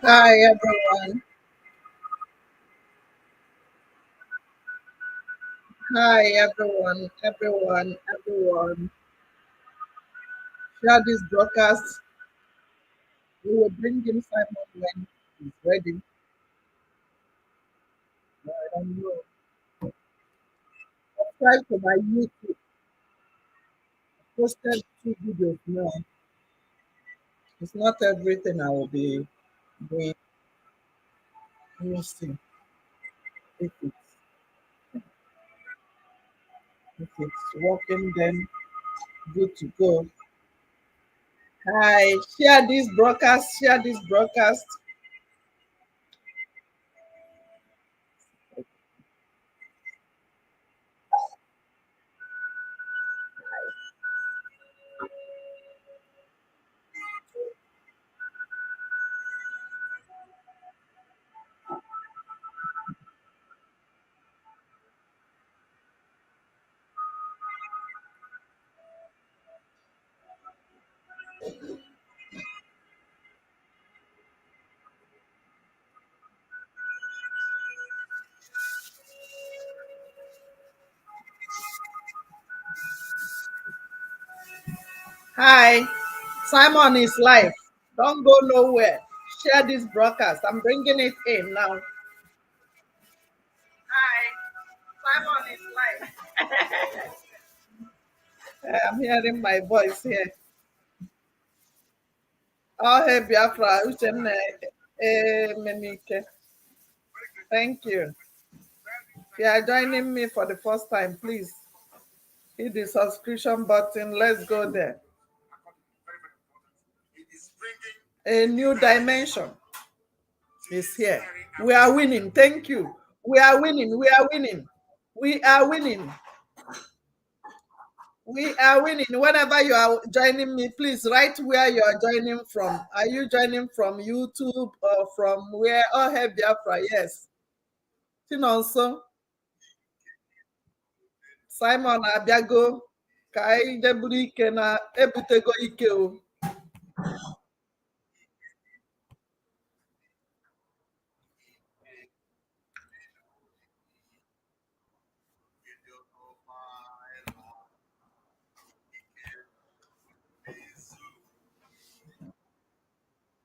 Hi everyone. Hi everyone. Everyone. Share this broadcast. We will bring in Simon when he's ready. I don't know. Subscribe to my YouTube. Posted 2 videos now. It's not everything I will be doing. We'll see if it's working. Then good to go. Hi. Share this broadcast. Share this broadcast. Hi. Simon is live. Don't go nowhere. Share this broadcast. I'm bringing it in now. Hi, Simon is live. I'm hearing my voice here. Oh, hey, Biafra. Uchenna, Menike. Thank you. If you are joining me for the first time, please hit the subscription button. Let's go there. A new dimension is here. We are winning. Thank you. We are winning. We are winning. We are winning. We are winning. Whenever you are joining me, please write where you are joining from. Are you joining from YouTube or from where? Oh, hey, Biafra. Yes. Chinonso, Simon Abiago, ka anyị deburu ike na ebutego ike o.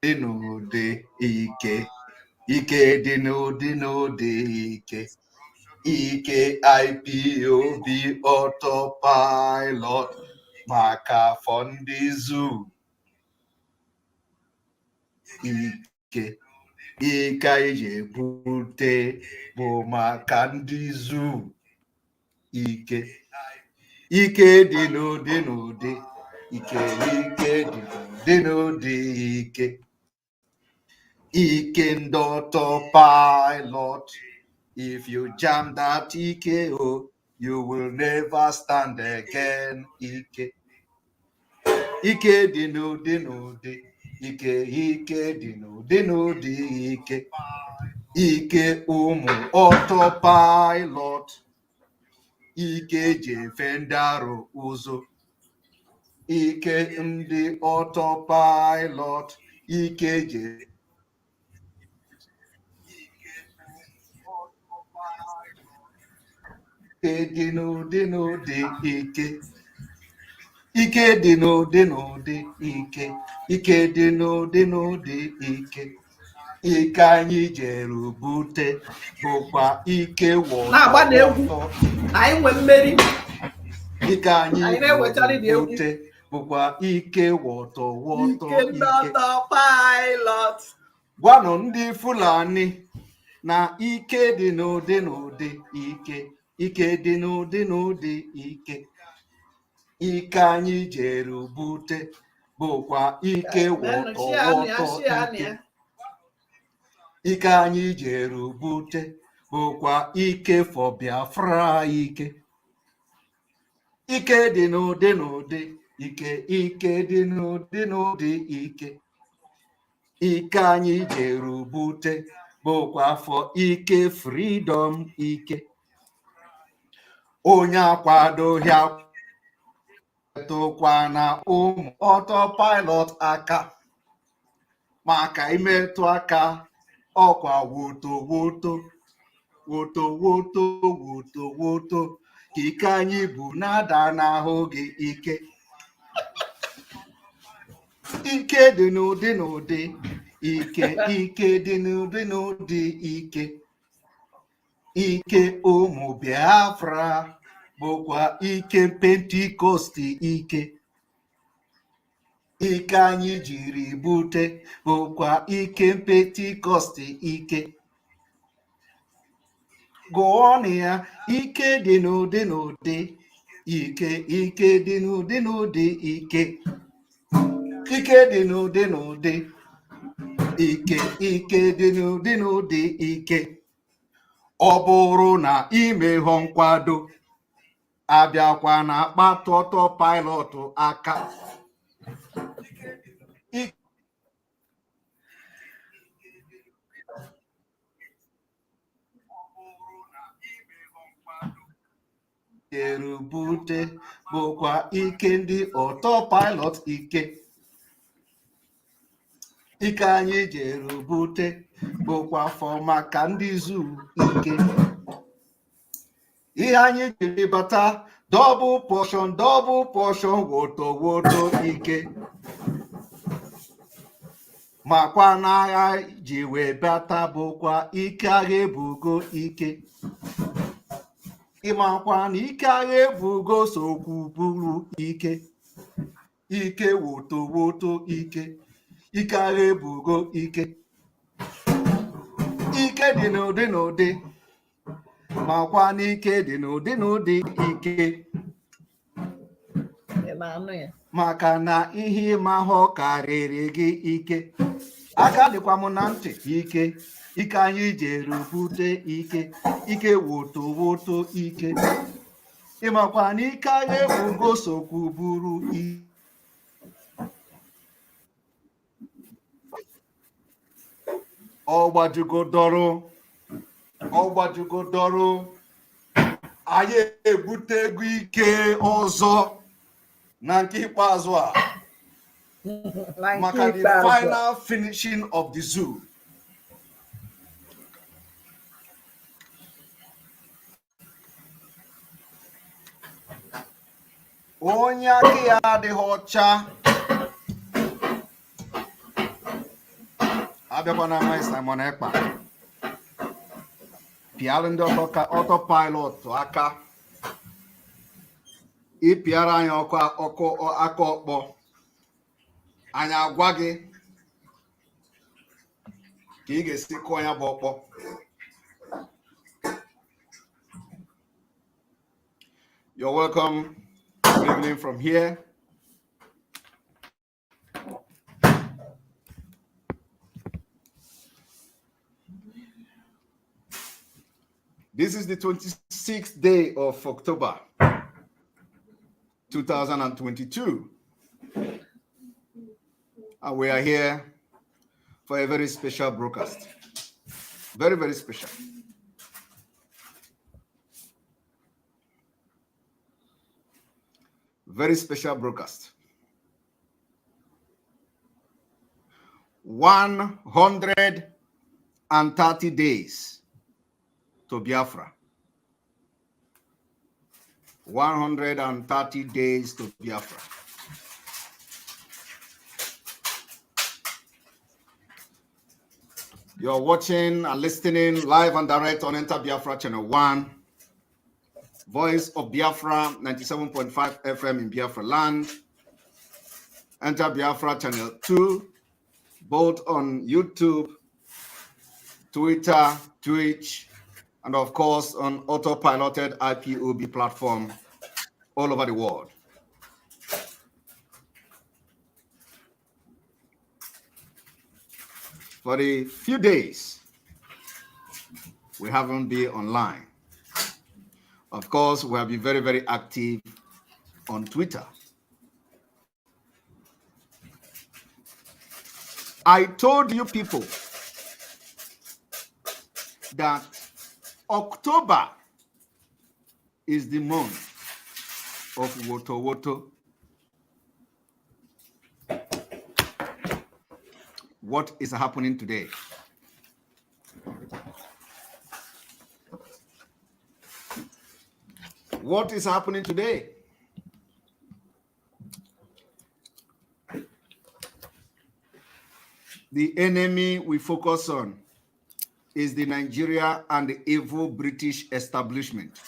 Dị n'ụdị ike ike dị n'ụdị n'ụdị ike ike IPOB autopilot maka afọ ndị zoo ike ike anyị ji ebute bụ maka ndị zoo ike ike dị n'ụdị n'ụdị ike ike dị n'ụdị n'ụdị ike ike ndị autopilot. If you jam that EKO, you will never stand again. Ike. Ike dị n'ụdị n'ụdị. Ike ike dị n'ụdị n'ụdị ike. Ike ụmụ autopilot. Ike ji efe ndị arụ ụzọ. Ike ndị autopilot. Ike ji ike dị n'ụdị n'ụdị ike ike dị n'ụdị n'ụdị ike ike dị n'ụdị n'ụdị ike ike anyị jere bute bụkwa ike Na-agba na egwu. wọtọwọtọ Anyị nwee mmeri. ike anyị Anyị na-ewechara dị egwu. bute bụkwa ike wọtọwọtọ Ike ndị autopilot. gwanụ ndị Fulani na ike dị n'ụdị n'ụdị ike ike dị n'ụdị n'ụdị ike ike anyị jere bute bụkwa ike wọtọwọtọ ike anyị jere bute bụkwa ike for Biafra ike ike dị n'ụdị n'ụdị ike ike dị n'ụdị n'ụdị ike ike anyị jere bute bụkwa afọ ike freedom ike onye akwadoghị tụkwa na ụmụ autopilot aka maka imetụ aka ọkwa woto woto woto woto woto woto ka ike anyị bụ na-ada n'ahụ gị ike ike dị n'ụdị n'ụdị ike ike dị n'ụdị n'ụdị ike ike ụmụ Biafra bụkwa ike pentikọsti ike ike anyị jiri bute bụkwa ike pentikọsti ike gụọnụ ya ike dị n'ụdị n'ụdị ike ike dị n'ụdị n'ụdị ike ike dị n'ụdị n'ụdị ike ike dị n'ụdị n'ụdị ike ọ bụrụ na imeghọ nkwado abịakwa na kpatọtọ pilọtụ aka erubute bụkwa ike ndị ọtọ pilot ike ike anyị jerubute bụkwa fọ maka ndị zuu ike ihe anyị jiri bata double portion woto woto ike makwa n'agha ji wee bata bụkwa ike agha ebugo ike ịmakwa na ike agha ebugo sokwu bụrụ ike ike woto woto ike ike agha ebugo ike ike dị n'ụdị n'ụdị makwa n'ike dị n'ụdị n'ụdị ike maka na ihe ịmahụ karịrị gị ike aka dịkwa m na ntị ike ike anyị jere bute ike ike woto woto ike ịmakwa na ike agha ebugo sokwu bụrụ ike ọgbajugodoro anyị ebutego ike ọzọ na nke ikpeazụ a maka the final finishing of the zoo onye aka ya adịghị ọcha abịakwa na amaghị Simon Ekpa pịalụ ndị ọtọ pilot aka ịpịara anyị aka ọkpọ anyị agwa gị ka ị ga-esi kụọ ya bụ ọkpọ you're welcome. Good evening from here. This is the 26th day of October, 2022. And we are here for a very special broadcast. Very, very special. Very special broadcast. 130 days to Biafra. 130 days to Biafra. You're watching and listening live and direct on Enter Biafra Channel 1. Voice of Biafra, 97.5 FM in Biafra land. Enter Biafra Channel 2, both on YouTube, Twitter, Twitch, and of course on auto-piloted IPOB platform all over the world. For a few days, we haven't been online. Of course, we have been very, very active on Twitter. I told you people that October is the month of Woto Woto. what is happening today. What is happening today? The enemy we focus on is the Nigeria and the evil British establishment.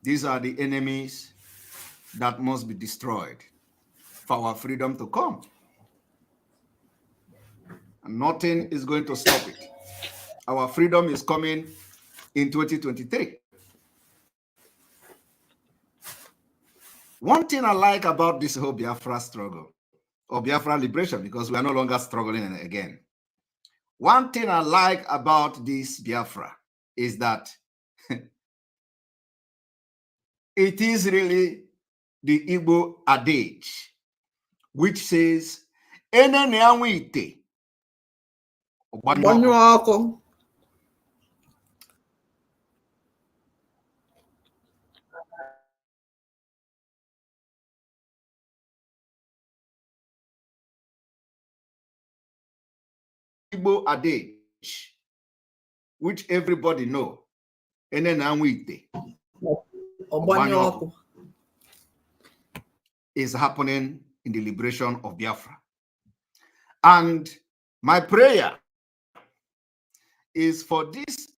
These are the enemies that must be destroyed for our freedom to come. And nothing is going to stop it. Our freedom is coming in 2023. One thing I like about this whole Biafra struggle, or Biafra liberation, because we are no longer struggling again. One thing I like about this Biafra is that it is really the Igbo adage, which says, "Enene anwụ ite, ọgbanyụ ọkụ." Igbo adage, which everybody know, enene anwụ ite, ọgbanyụ ọkụ, is happening in the liberation of Biafra. And my prayer is for this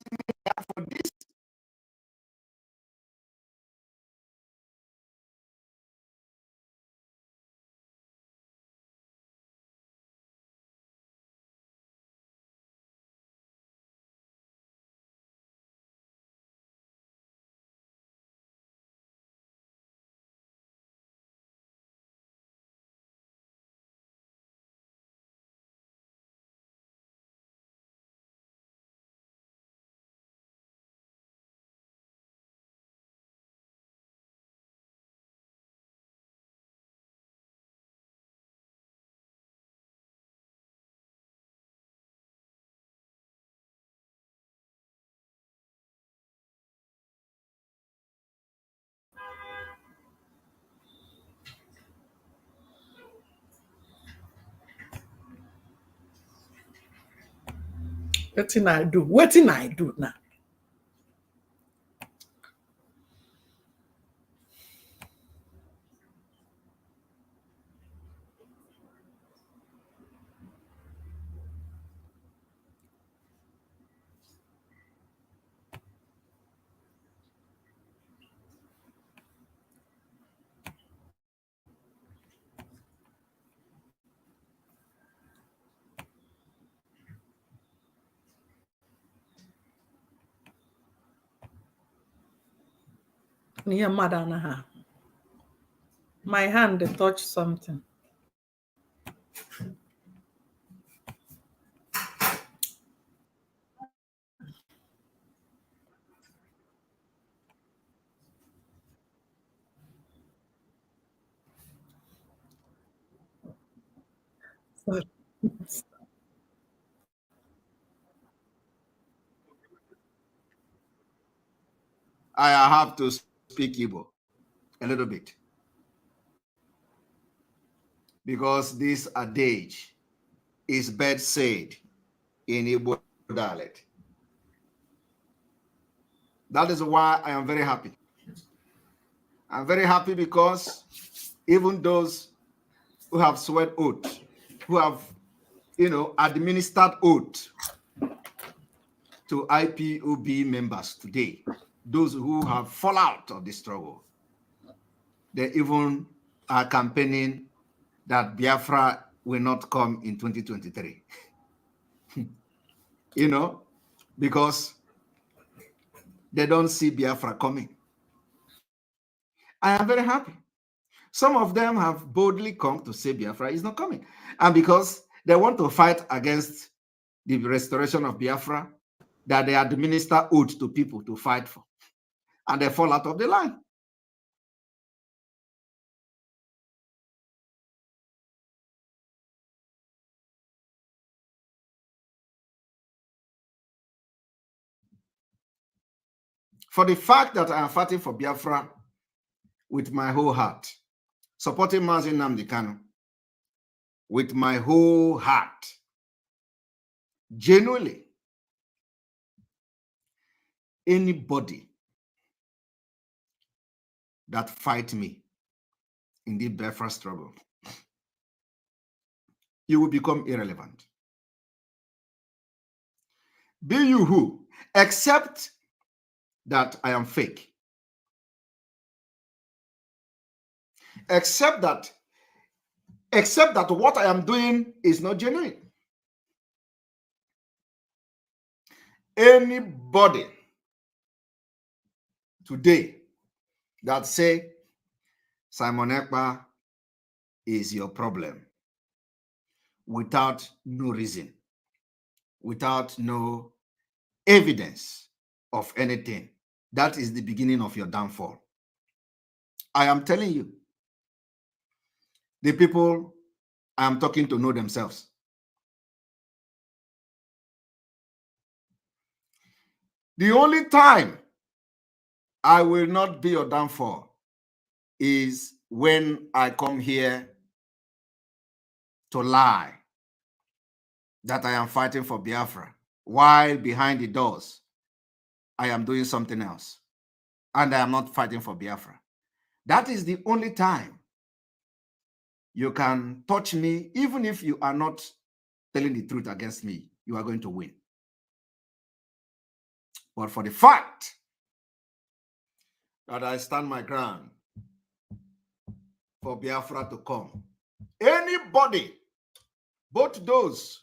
Wetin I do? Wetin I do now? Near Madanaha. My hand touched something. I have to speak Igbo a little bit, because this adage is best said in Igbo dialect. That is why I am very happy. I'm very happy because even those who have sweat oath, who have, administered oath to IPOB members today, those who have fallen out of the struggle, they even are campaigning that Biafra will not come in 2023. Because they don't see Biafra coming. I am very happy. Some of them have boldly come to say Biafra is not coming. And because they want to fight against the restoration of Biafra, that they administer oath to people to fight for. And they fall out of the line. For the fact that I am fighting for Biafra with my whole heart, supporting Mazi Nnamdi Kanu with my whole heart. Genuinely, anybody that fight me in the Biafra struggle, you will become irrelevant. Be you who, except that I am fake. Except that what I am doing is not genuine. Anybody today that say Simon Ekpa is your problem without no reason, without no evidence of anything, that is the beginning of your downfall. I am telling you, the people I am talking to know themselves. The only time I will not be your downfall is when I come here to lie that I am fighting for Biafra, while behind the doors, I am doing something else, and I am not fighting for Biafra. That is the only time you can touch me, even if you are not telling the truth against me, you are going to win. But for the fact that I stand my ground for Biafra to come, anybody, both those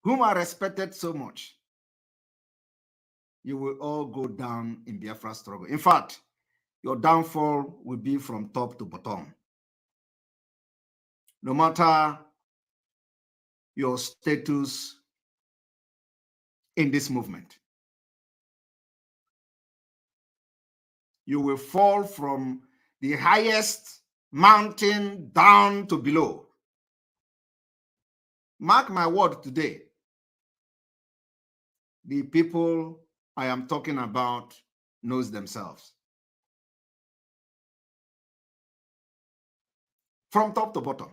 whom I respected so much, you will all go down in Biafra struggle. In fact, your downfall will be from top to bottom. No matter your status in this movement, you will fall from the highest mountain down to below. Mark my word today, the people I am talking about knows themselves. From top to bottom.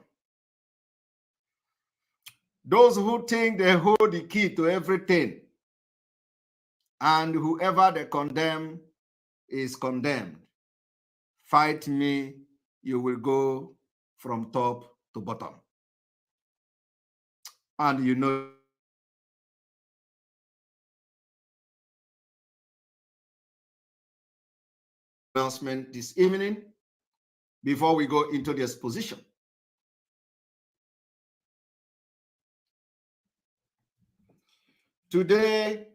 Those who think they hold the key to everything, and whoever they condemn is condemned. Fight me, you will go from top to bottom. And you know announcement this evening before we go into the exposition. Today,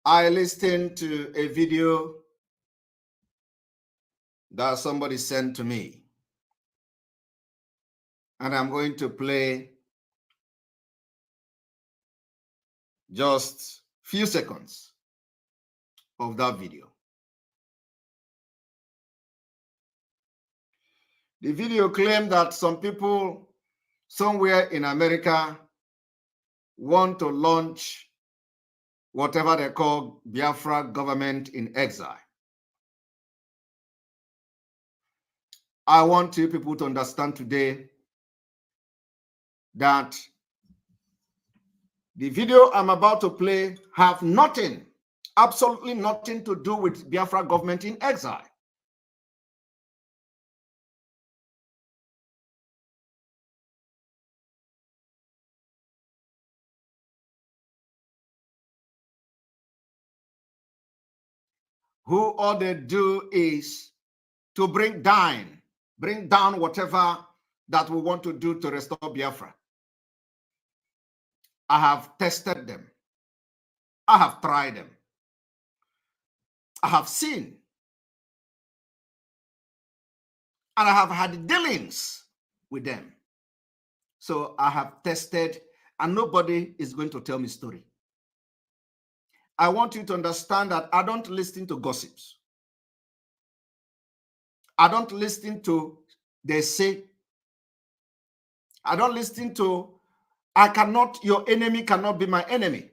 I listened to a video that somebody sent to me, and I'm going to play just a few seconds of that video. The video claimed that some people somewhere in America want to launch whatever they call Biafra government in exile. I want you people to understand today that the video I'm about to play have nothing, absolutely nothing to do with Biafra government in exile. Who all they do is to bring down whatever that we want to do to restore Biafra. I have tested them. I have tried them. I have seen. And I have had dealings with them. So I have tested, and nobody is going to tell me story. I want you to understand that I don't listen to gossips. I don't listen to they say. I don't listen to, your enemy cannot be my enemy.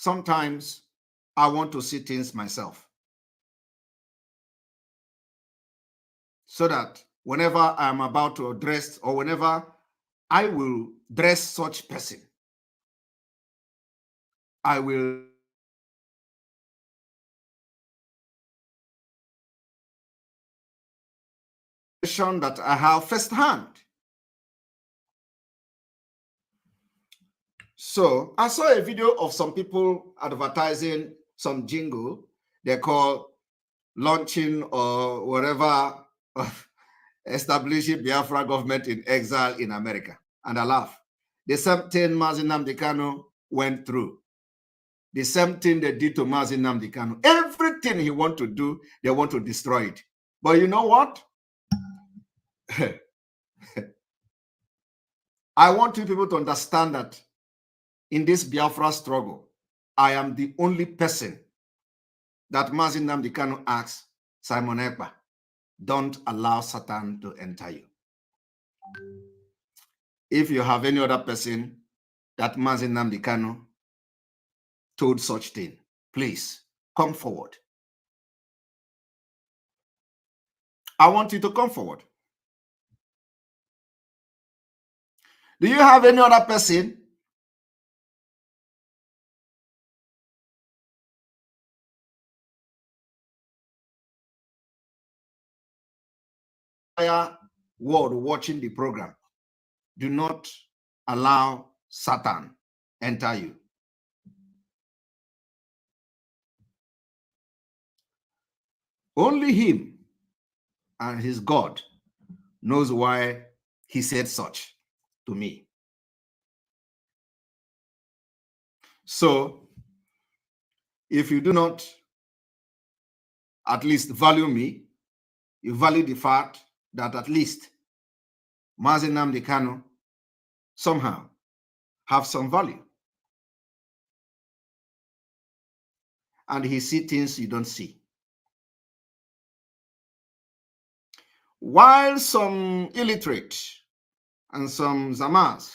sometimes I want to see things myself, so that whenever I'm about to address, or whenever I will dress such person, I will that I have firsthand. So I saw a video of some people advertising some jingle they call launching or whatever of establishing Biafra government in exile in America. And I laugh. The same thing Mazi Nnamdi Kanu went through. The same thing they did to Mazi Nnamdi Kanu. Everything he want to do, they want to destroy it. But you know what? I want you people to understand that in this Biafra struggle, I am the only person that Mazi Nnamdi Kanu asks Simon Ekpa, don't allow Satan to enter you. If you have any other person that Mazi Nnamdi Kanu told such thing, please come forward. I want you to come forward. Do you have any other person world watching the program? Do not allow Satan enter you. Only him and his God knows why he said such to me. So, if you do not at least value me, you value the fact that at least Mazi Nnamdi Kanu somehow have some value. And he sees things you don't see. While some illiterate and some Zamas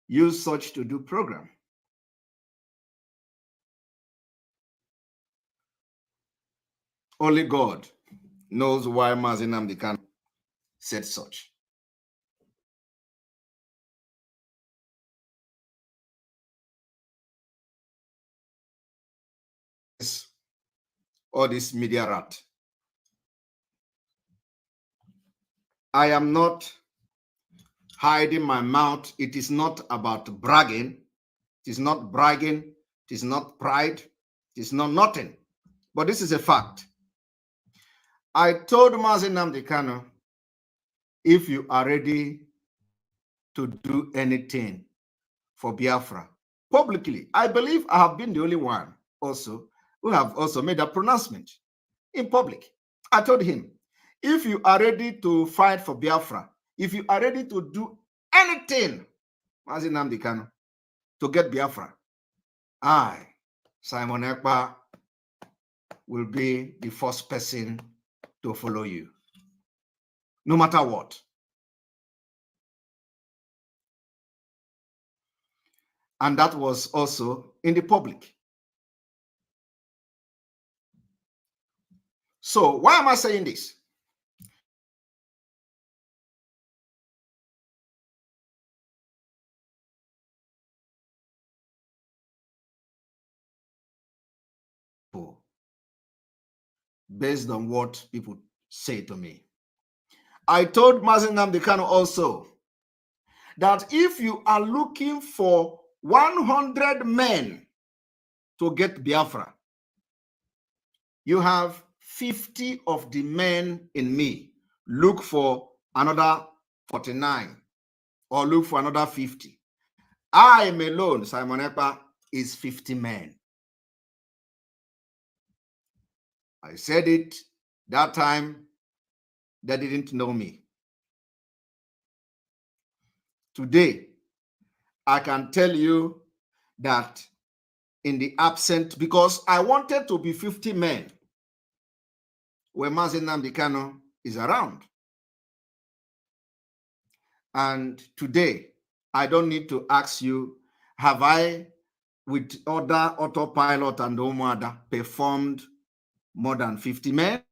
use such to do program, only God knows why Mazi Nnamdi Kanu said such. All this media rat. I am not hiding my mouth. It is not about bragging. It is not bragging. It is not pride. It is not nothing. But this is a fact. I told Mazi Nnamdi Kanu, if you are ready to do anything for Biafra publicly, I believe I have been the only one also who have also made a pronouncement in public. I told him, if you are ready to fight for Biafra, if you are ready to do anything, Mazi Nnamdi Kanu, to get Biafra, I, Simon Ekpa, will be the first person to follow you, no matter what. And that was also in the public. So why am I saying this? Based on what people say to me. I told Mazi Nnamdi Kanu also that if you are looking for 100 men to get Biafra, you have 50 of the men in me. Look for another 49 or look for another 50. I am alone, Simon Ekpa, is 50 men. I said it that time. They didn't know me. Today, I can tell you that in the absent, because I wanted to be 50 men when Mazi Nnamdi Kanu is around. And today, I don't need to ask you, have I with other autopilot and Omada, performed more than 50 men.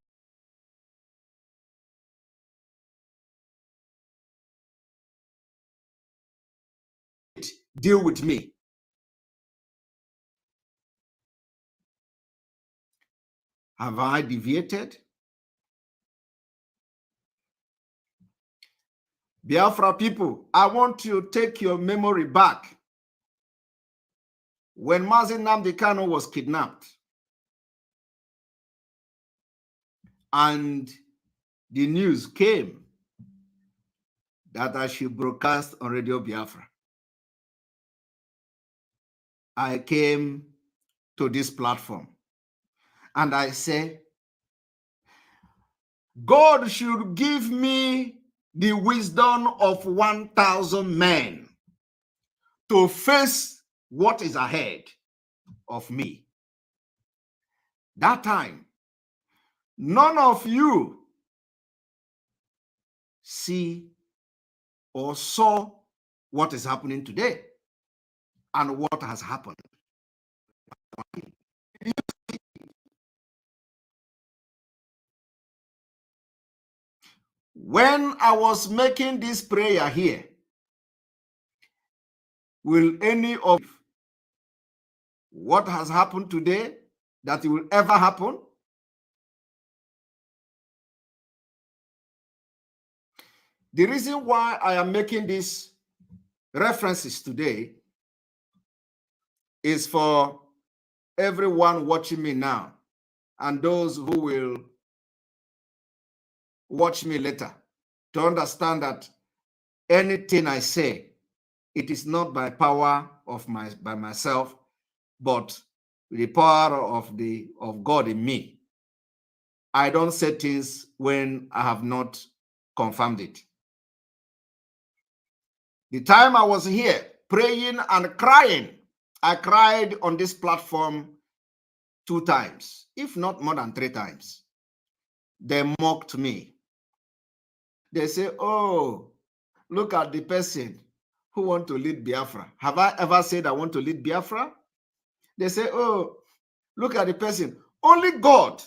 Deal with me. Have I deviated? Biafra people, I want to take your memory back. When Mazi Nnamdi Kanu was kidnapped and the news came that I should broadcast on Radio Biafra, I came to this platform and I say, God should give me the wisdom of 1,000 men to face what is ahead of me. That time, none of you see or saw what is happening today and what has happened. When I was making this prayer here, will any of what has happened today that will ever happen? The reason why I am making these references today is for everyone watching me now and those who will watch me later to understand that anything I say, it is not by power of by myself, but the power of God in me. I don't say things when I have not confirmed it. The time I was here praying and crying, I cried on this platform 2 times, if not more than 3 times. They mocked me. They say, oh, look at the person who want to lead Biafra. Have I ever said I want to lead Biafra? They say, oh, look at the person. Only God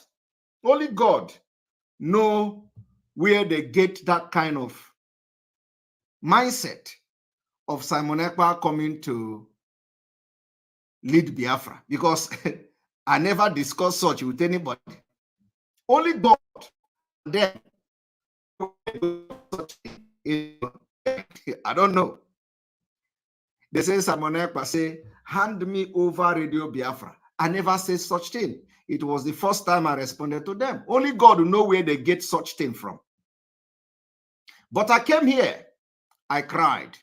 know where they get that kind of mindset of Simon Ekpa coming to lead Biafra, because I never discussed such with anybody. Only God. Then I don't know. They say Simon Ekpa say, hand me over Radio Biafra. I never said such thing. It was the first time I responded to them. Only God will know where they get such thing from. But I came here. I cried.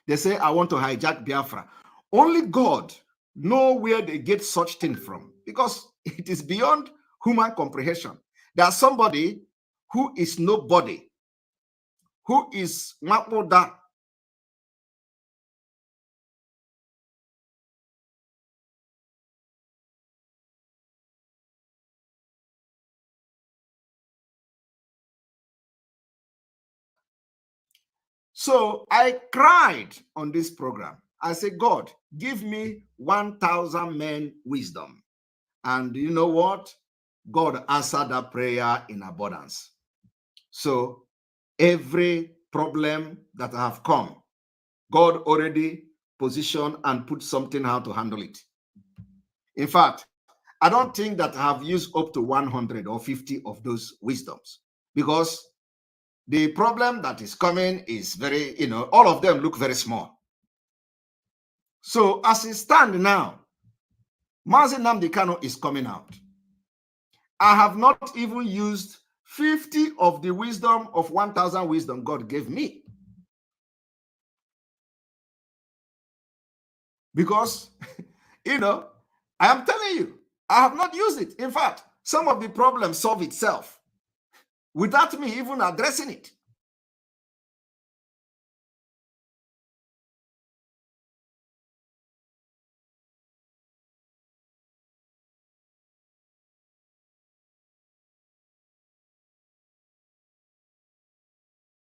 They say, I want to hijack Biafra. Only God know where they get such thing from, because it is beyond human comprehension. There's somebody who is nobody, who is Mapoda. So I cried on this program. I said, God, give me 1,000 men wisdom. And you know what? God answered that prayer in abundance. So every problem that I have come, God already positioned and put something how to handle it. In fact, I don't think that I have used up to 100 or 50 of those wisdoms, because the problem that is coming is very, all of them look very small. So as it stands now, Mazi Nnamdi Kanu is coming out. I have not even used 50 of the wisdom of 1,000 wisdom God gave me. Because, I am telling you, I have not used it. In fact, some of the problems solve itself without me even addressing it.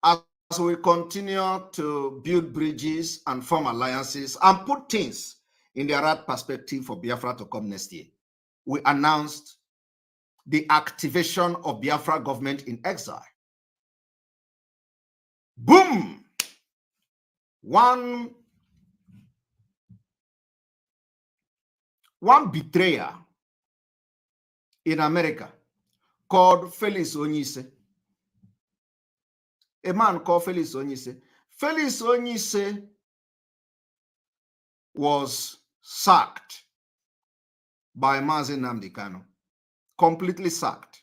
As we continue to build bridges and form alliances and put things in the Arad perspective for Biafra to come next year, we announced the activation of Biafra government in exile. Boom! One betrayer in America called Felix Onyise, a man called Felix Onyise. Felix Onyise was sacked by Mazi Nnamdi Kanu, completely sacked.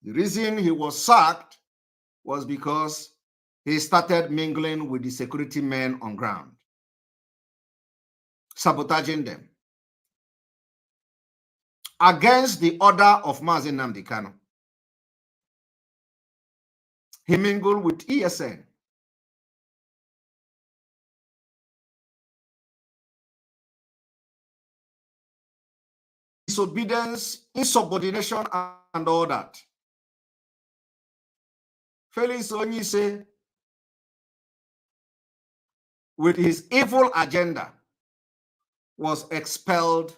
The reason he was sacked was because he started mingling with the security men on ground, sabotaging them against the order of Mazi Nnamdi Kanu. He mingled with ESN. Disobedience, insubordination, and all that. Felix Onyise, with his evil agenda, was expelled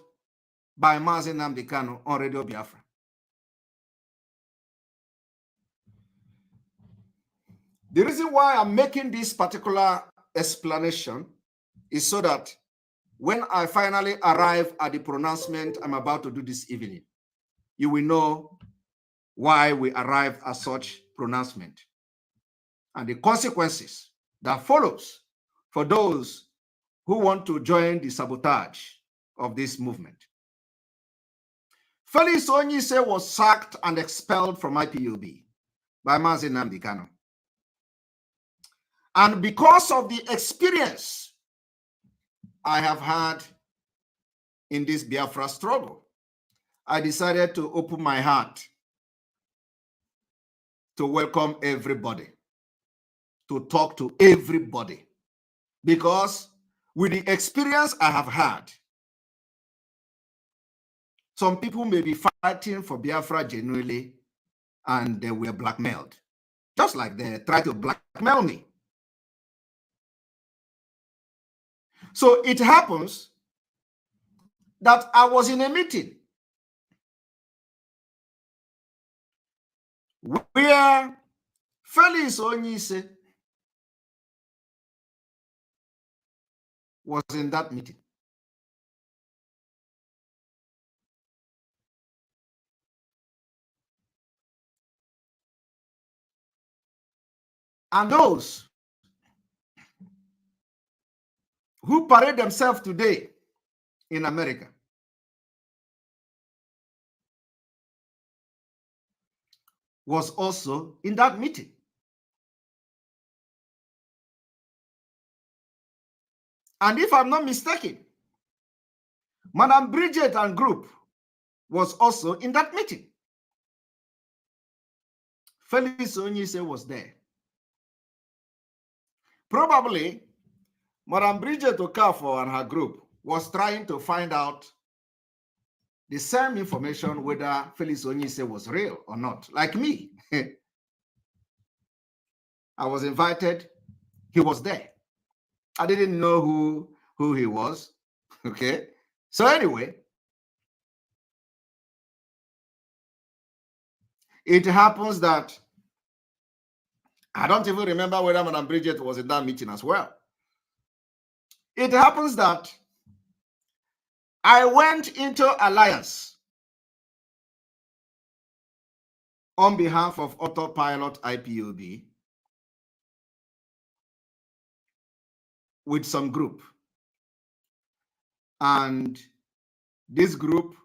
by Mazi Nnamdi Kanu on Radio Biafra. The reason why I'm making this particular explanation is so that when I finally arrive at the pronouncement I'm about to do this evening, you will know why we arrived at such pronouncement and the consequences that follows for those who want to join the sabotage of this movement. Felix Onyise was sacked and expelled from IPOB by Mazi Nnamdi Kanu. And because of the experience I have had in this Biafra struggle, I decided to open my heart to welcome everybody, to talk to everybody. Because with the experience I have had, some people may be fighting for Biafra genuinely and they were blackmailed, just like they tried to blackmail me. So it happens that I was in a meeting where Felix Onyise was in that meeting. And those who parade themselves today in America was also in that meeting. And if I'm not mistaken, Madam Bridget and group was also in that meeting. Felix Onyise was there. Probably, Madam Bridget Okafor and her group was trying to find out the same information whether Felix Onyise was real or not, like me. I was invited, he was there. I didn't know who he was, okay? So anyway, it happens that I don't even remember whether Madam Bridget was in that meeting as well. It happens that I went into alliance on behalf of Autopilot IPOB with some group. And this group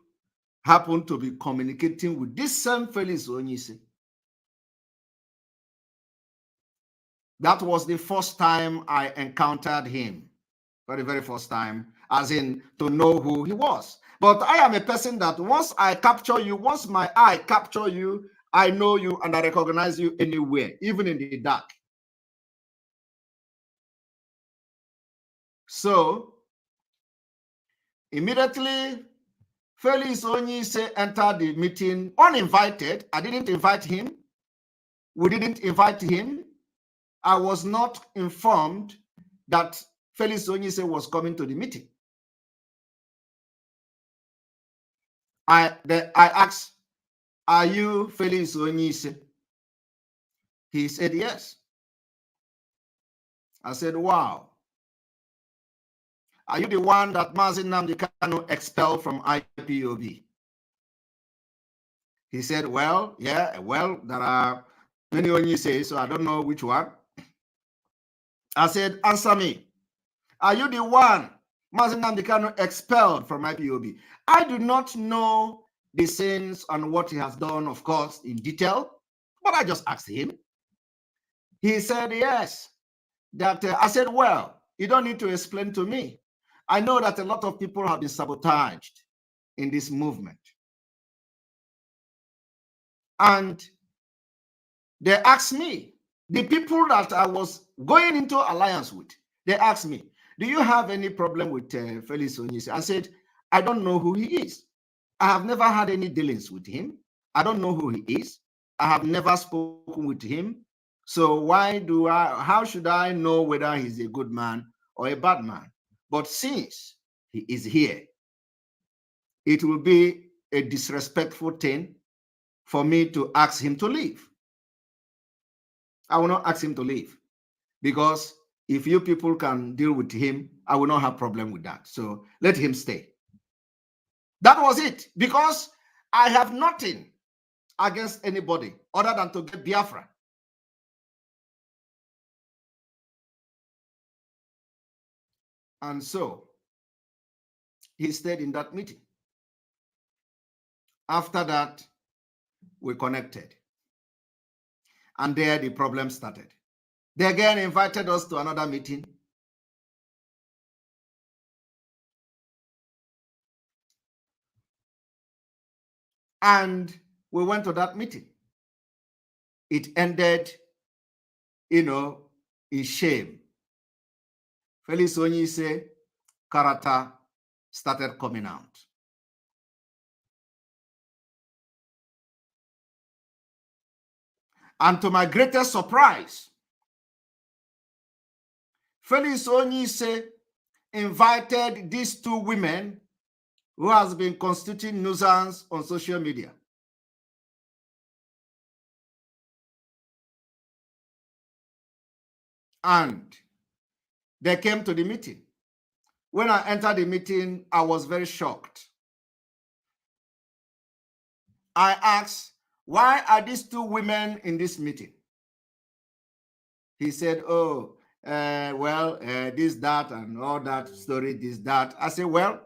happened to be communicating with this same Felix Onyise. That was the first time I encountered him. Very, very first time, as in to know who he was. But I am a person that once I capture you, once my eye capture you, I know you and I recognize you anywhere, even in the dark. So, immediately, Felix Onyise entered the meeting uninvited. I didn't invite him. We didn't invite him. I was not informed that Felix Onyise was coming to the meeting. I asked, are you Felix Onyise? He said, yes. I said, wow. Are you the one that Mazi Nnamdi Kanu expelled from IPOB? He said, well, yeah, well, there are many Onyise, so I don't know which one. I said, answer me. Are you the one Mazi Nnamdi Kanu expelled from IPOB? I do not know the sins and what he has done, of course, in detail, but I just asked him. He said, yes. That I said, well, you don't need to explain to me. I know that a lot of people have been sabotaged in this movement. And they asked me, the people that I was going into alliance with, they asked me, do you have any problem with Felix Onyise? I said, I don't know who he is. I have never had any dealings with him. I don't know who he is. I have never spoken with him. So how should I know whether he's a good man or a bad man? But since he is here, it will be a disrespectful thing for me to ask him to leave. I will not ask him to leave because if you people can deal with him, I will not have problem with that. So let him stay. That was it, because I have nothing against anybody other than to get Biafra. And so he stayed in that meeting. After that, we connected. And there the problem started. They again invited us to another meeting. And we went to that meeting. It ended, in shame. Felix Onyise character started coming out. And to my greatest surprise, Felix Onyise invited these two women who has been constituting nuisance on social media. And they came to the meeting. When I entered the meeting, I was very shocked. I asked, why are these two women in this meeting? He said, oh, this, that, and all that story, this, that. I said, well,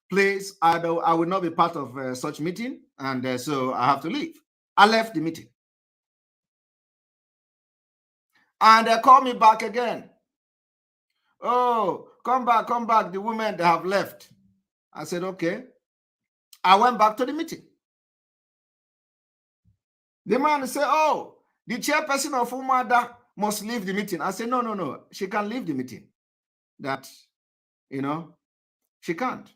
please, I will not be part of such meeting, and so I have to leave. I left the meeting. And they called me back again. Oh, come back, the women, they have left. I said, okay. I went back to the meeting. The man said, oh, the chairperson of Umada must leave the meeting. I said, no, she can leave the meeting. That, she can't.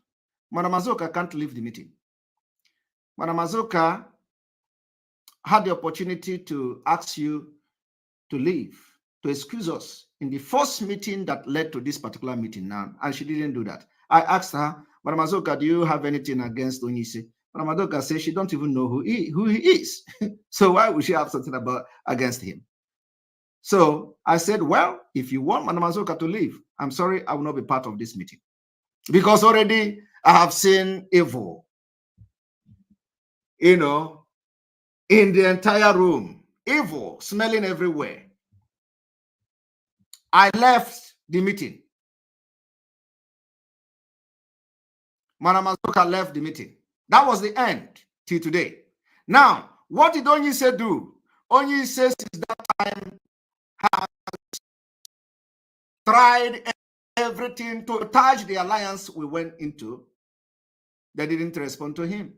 Madam Azoka can't leave the meeting. Madam Azoka had the opportunity to ask you to leave, to excuse us in the first meeting that led to this particular meeting now, and she didn't do that. I asked her, Madam Azoka, do you have anything against Onyise? Madam Azoka says she don't even know who he is. So why would she have something against him? So I said, well, if you want Madam Azoka to leave, I'm sorry, I will not be part of this meeting. Because already I have seen evil, in the entire room, evil smelling everywhere. I left the meeting. Madam Azoka left the meeting. That was the end till today. Now, what did Onyise do? Onyise since that time has tried everything to touch the alliance we went into. They didn't respond to him.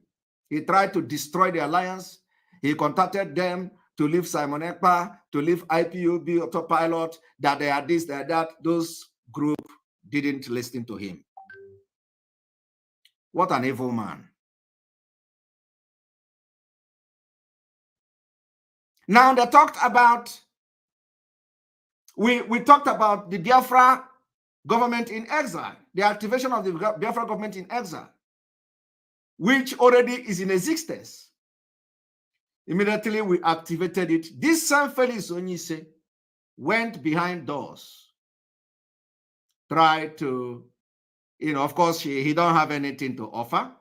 He tried to destroy the alliance. He contacted them to leave Simon Ekpa, to leave IPOB autopilot, that they are this, they are that. Those group didn't listen to him. What an evil man. Now they talked about, we talked about the Biafra government in exile, the activation of the Biafra government in exile. which already is in existence. Immediately we activated it. This same Felix Onyise went behind doors, tried to, of course, he don't have anything to offer,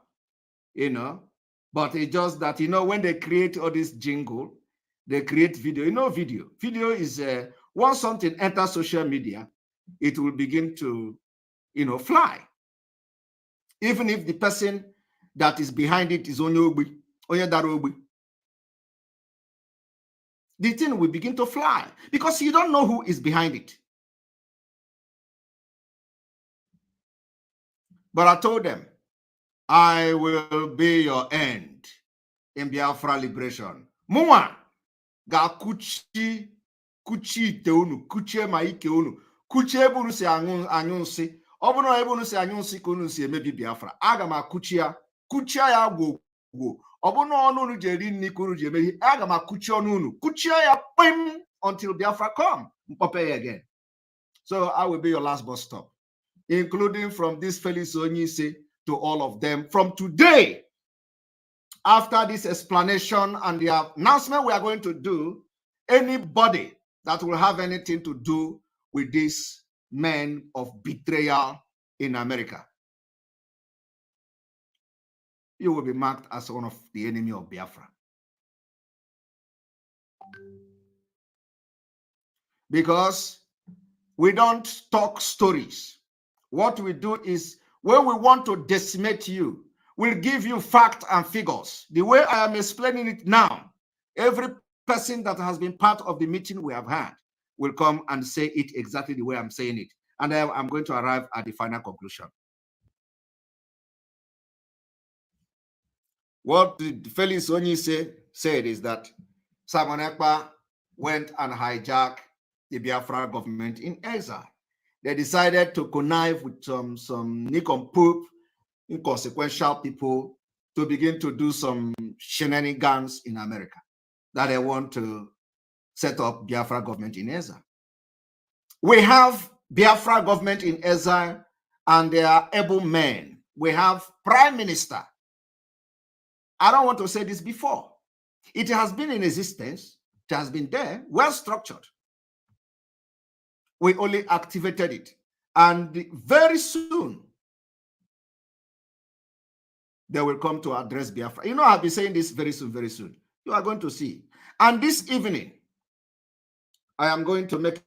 but it's just that, when they create all this jingle, they create video. Video is, once something enters social media, it will begin to, fly. Even if the person that is behind it is onye Darobi, the thing will begin to fly because you don't know who is behind it. But I told them, I will be your end in Biafra liberation. Mụnwa ga-akụchi ite unu, kuchie ma ike unu, kuchie ebe unu si anyụ nsị. Ọ bụrụ na ebe unu si anyụ nsị ka unu si emebi Biafra, aga m akụchi ya, kuchie ya gwogwo. Ọ bụrụ na ọnụ unu ji eri nri ka unu ji emebi, aga m akụchi ọnụ unu, kuchie ya kpim until Biafra come. Mkpọpe ya again. So I will be your last bus stop, including from this Felix Onyise to all of them. From today, after this explanation and the announcement we are going to do, anybody that will have anything to do with these men of betrayal in America, you will be marked as one of the enemy of Biafra. Because we don't talk stories. What we do is, when we want to decimate you, we'll give you facts and figures. The way I am explaining it now, every person that has been part of the meeting we have had will come and say it exactly the way I'm saying it. And I'm going to arrive at the final conclusion. What Felix Onyise said is that Simon Ekpa went and hijacked the Biafra government in exile. They decided to connive with some nincompoop, inconsequential people to begin to do some shenanigans in America, that they want to set up Biafra government in exile. We have Biafra government in exile, and they are able men. We have prime minister. I don't want to say this before. It has been in existence. It has been there, well structured. We only activated it. And very soon, they will come to address Biafra. I'll be saying this very soon, very soon. You are going to see. And this evening, I am going to make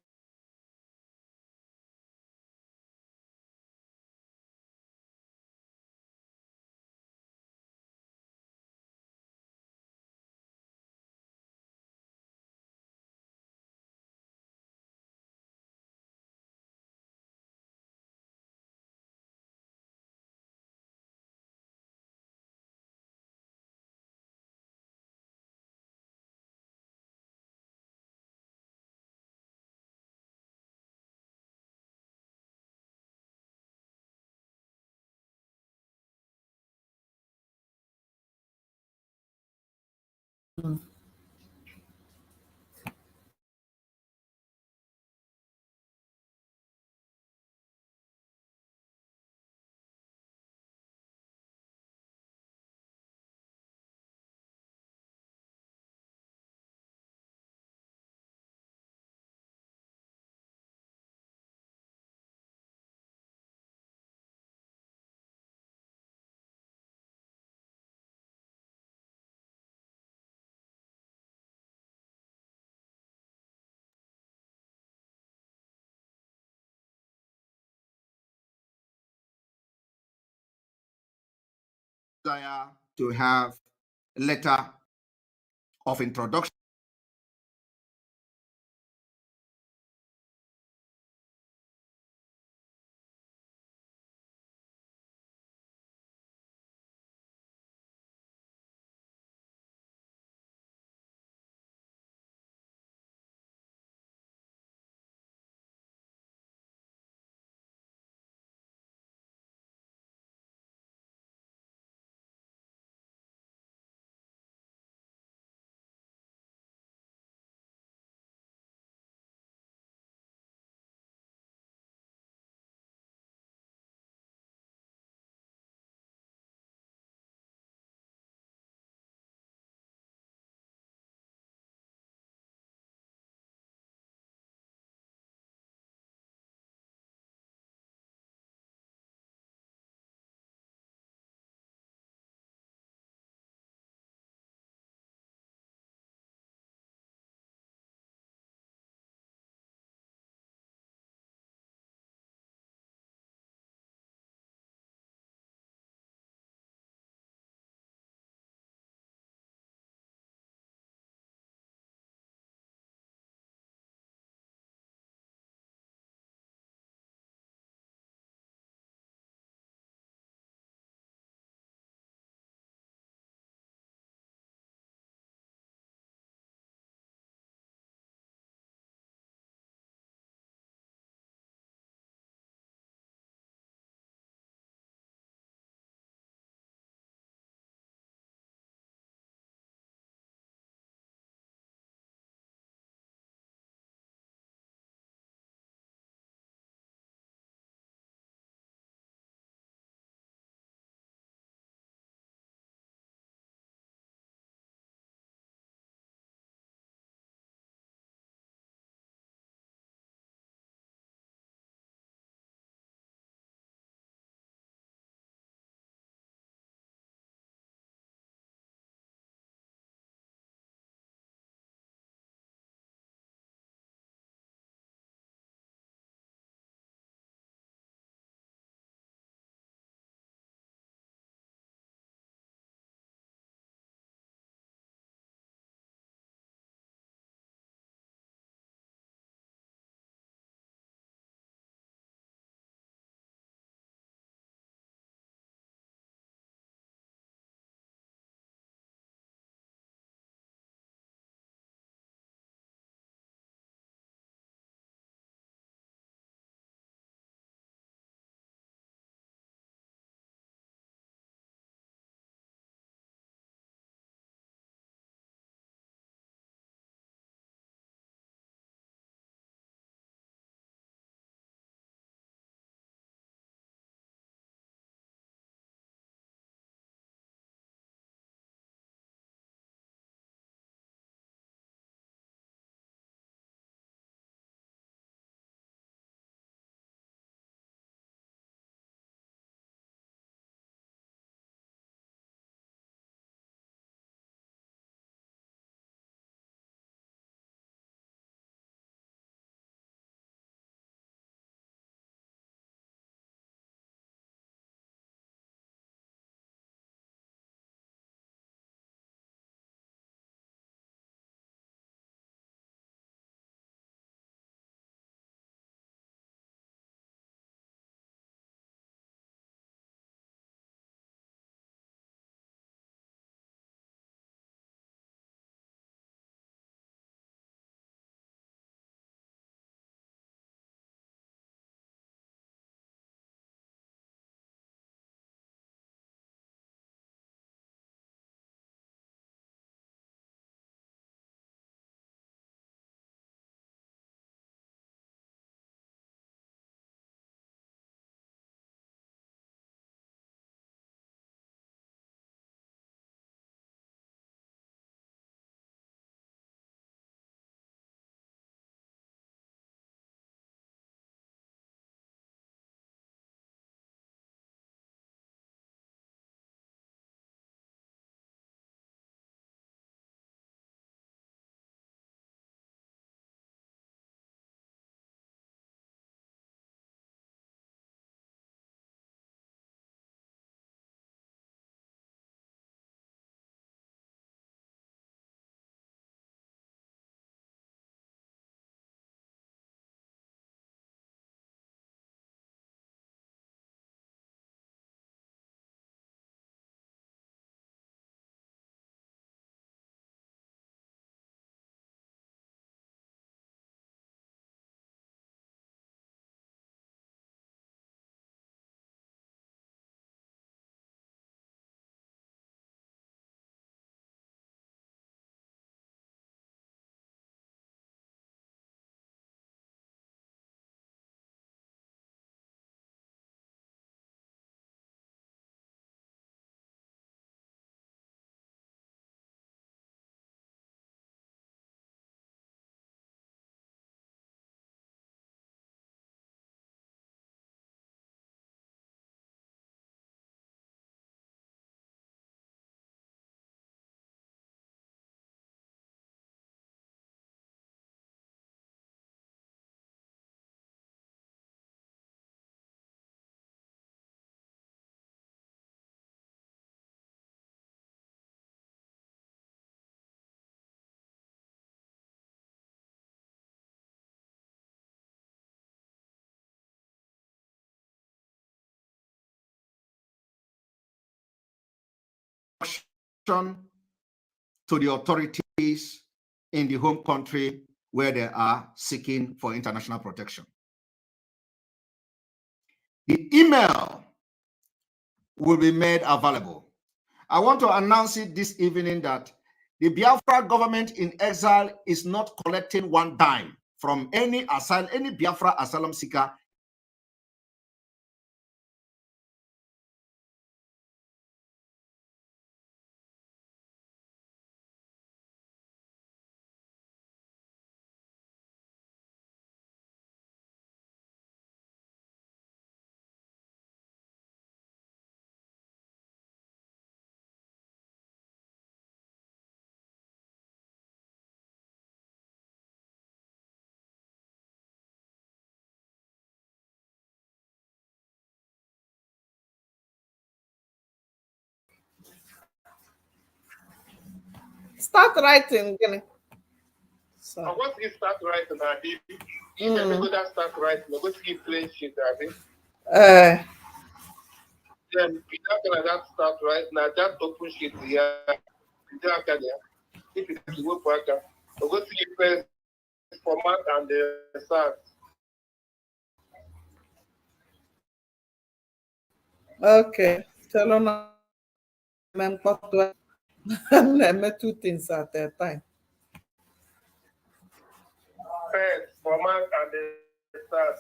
to have a letter of introduction. to the authorities in the home country where they are seeking for international protection. The email will be made available. I want to announce it this evening that the Biafra government in exile is not collecting one dime from any Biafra asylum seeker. Start writing. So. I want to start writing. If I go that start writing, I'm going to give plain shit. Then without that start writing, now that open shit here. If you work for that, I'm going to give first format and the start. Okay. Tell on. I'm 2 things at a time. First format and the start.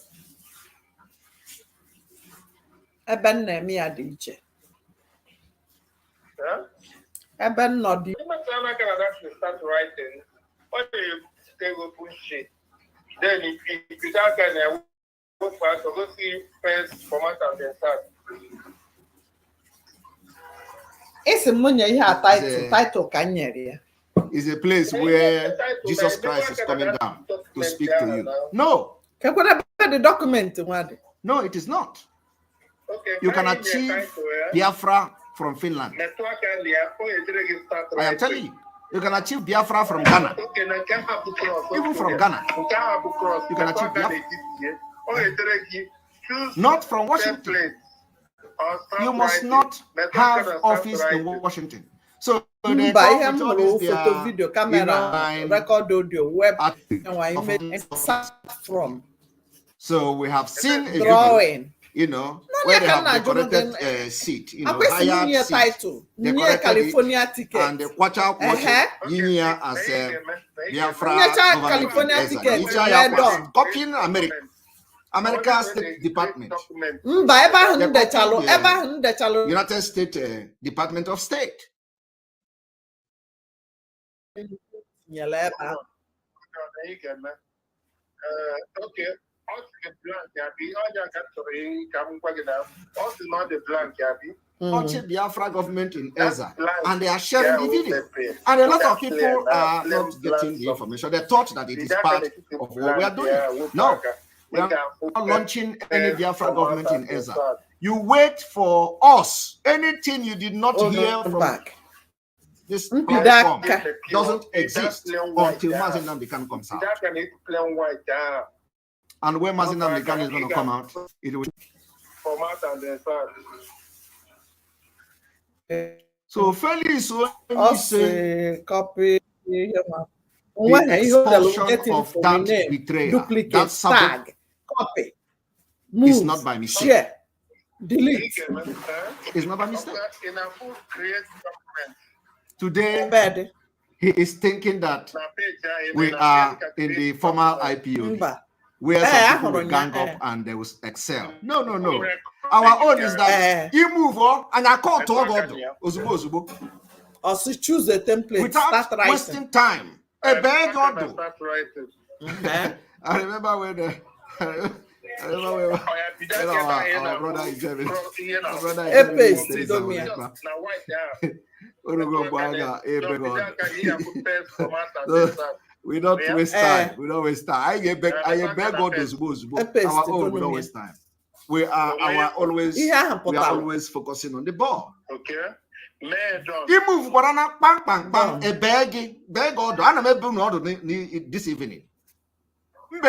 Eben me adiche. Huh? Eben not the. I'm not actually start writing. What do you take open shit? Then if you that kind of work for us, go see first format and then start. It's a money here title Kanyeri. Is a place where Jesus Christ is coming down to speak to you. No. What about the document? No, it is not. Okay, you can achieve Biafra from Finland. I am telling you, you can achieve Biafra from Ghana. Even from Ghana, you can achieve Biafra. Not from Washington. You must not have office in Washington. So they come with all this photo, video, camera, record audio, web, and from. So we have seen a drawing. You know, where they have decorated seat, you know, hired seat, title, near California ticket, and the Kwacha Yinia as a Biafra California ticket, copying America's State Department, United States Department of State. Okay. Biafra government in Eza, and they are sharing the video. And a lot of people are not getting the information. They thought that it is part of what we are doing. No, we are not launching any Biafra government in Eza. You wait for us. Anything you did not hear from this platform doesn't exist until Mazi Nnamdi Kanu comes out. And when Mazi Nnamdi Kanu is going to come out, it will. So Felix, copy the expulsion of that betrayer, that tag, copy, move, is not by mistake. Share, delete. It's not by mistake. Today, he is thinking that we are in the formal IPO, where some people will gang up and they will excel. No, no, no. Our own is that you move on and I call to God. Also choose a template without wasting time. A bad God. I remember when our brother in Germany. We don't waste time. We don't waste time. I beg God to our own. We don't waste time. We are always focusing on the ball. Okay. He move bang bang bang. A beg God. I don't this evening. This evening, you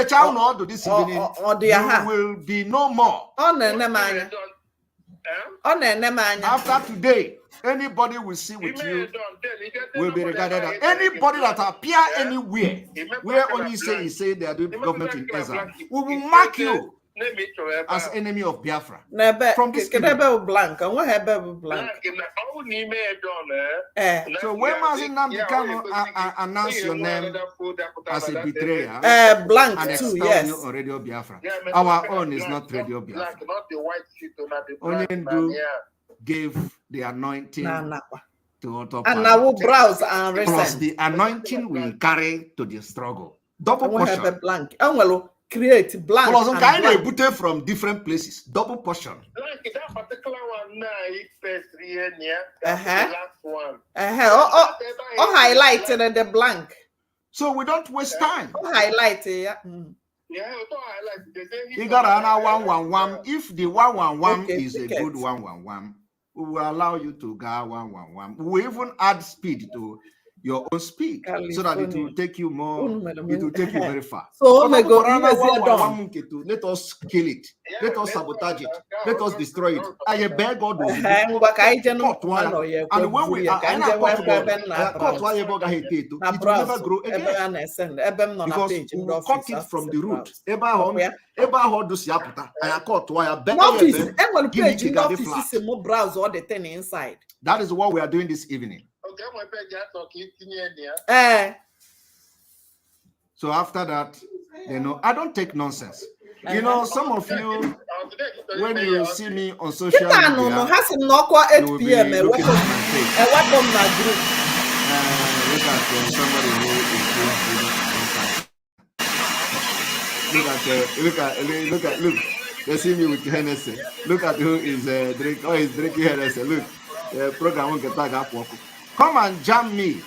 will be no more. After After today, Anybody we see with you will be regarded as anybody that appear anywhere where only you say they are doing government in exile. We will mark you as enemy of Biafra. From this blank. blank. So when Mazin Namdekano announce your name as a betrayer, blank and too, yes, you on Radio Biafra. Our own is not Radio Biafra. Onyendu gave the anointing to Otto and I will browse and resend. Plus the anointing we carry to the struggle. Double portion. Blank. Create blank. Plus some kind of booted from different places. Double portion. Like that particular one now, first year, the last one. Highlighted the blank. So we don't waste time. Highlight it. Yeah, You got an 111. If the 111 is a good 111, we will allow you to go 111. We even add speed to your own speed so that it will take you more, it will take you very far. So let us kill it, let us sabotage it, let us destroy it. I beg God and when we are it will never grow again because we will cut it from the root. Browse all the thing inside. That is what we are doing this evening. So after that, I don't take nonsense. Some of you, when you see me on social media, you will be looking at my face. Look at somebody who is inside. Look. They see me with Hennessy. Look at who is drinking. Oh, he's drinking Hennessy. Look, the program won't get back up. Come and jam me.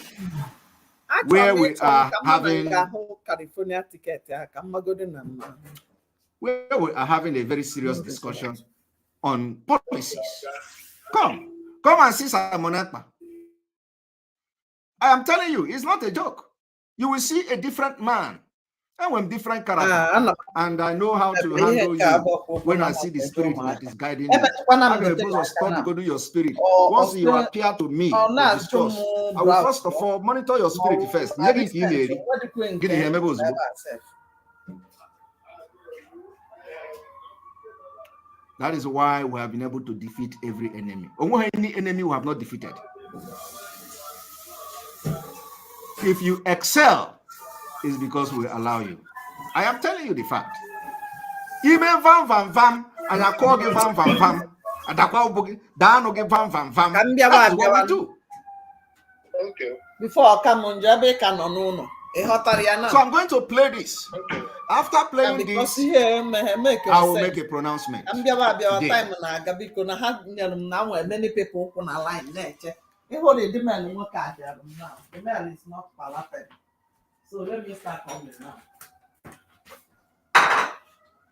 Where we are having California ticket. Where we are having a very serious discussion on policies. Come and see Simon Ekpa. I am telling you, it's not a joke. You will see a different man. And with different character, and I know how to handle you when I see the spirit that is guiding you. I'm supposed to stop to go to your spirit. Once you appear to me to discuss, I will first of all monitor your spirit first. That is why we have been able to defeat every enemy. Any enemy we have not defeated. If you excel, is because we allow you. I am telling you the fact. Even vam vam vam, and I call give vam vam vam, and I call boogie, down give vam vam vam. That's what we do. Okay. Before I come on, Jabe can no. So I'm going to play this. After playing this, I will make a pronouncement. Many people on a line there. The man is not palate. So let me start on it now.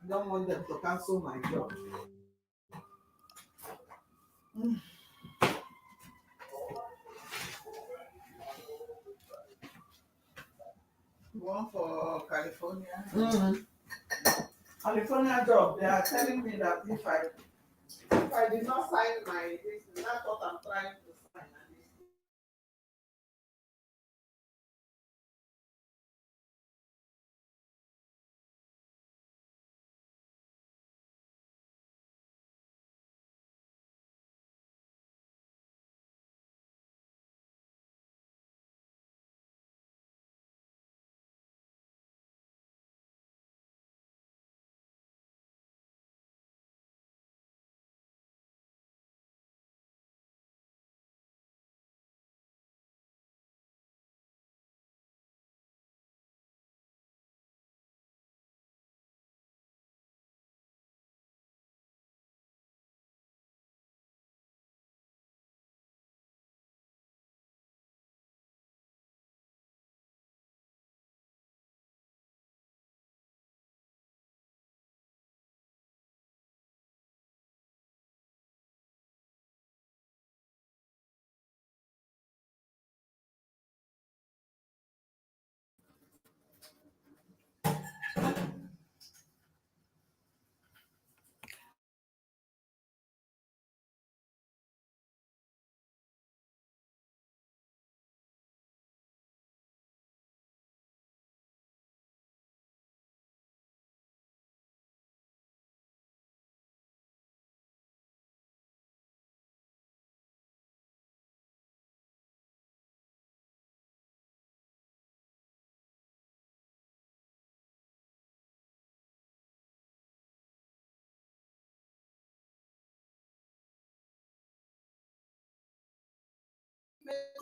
Don't want them to cancel my job. One for California. California job. They are telling me that if I did not sign my this, that's what I'm trying to sign.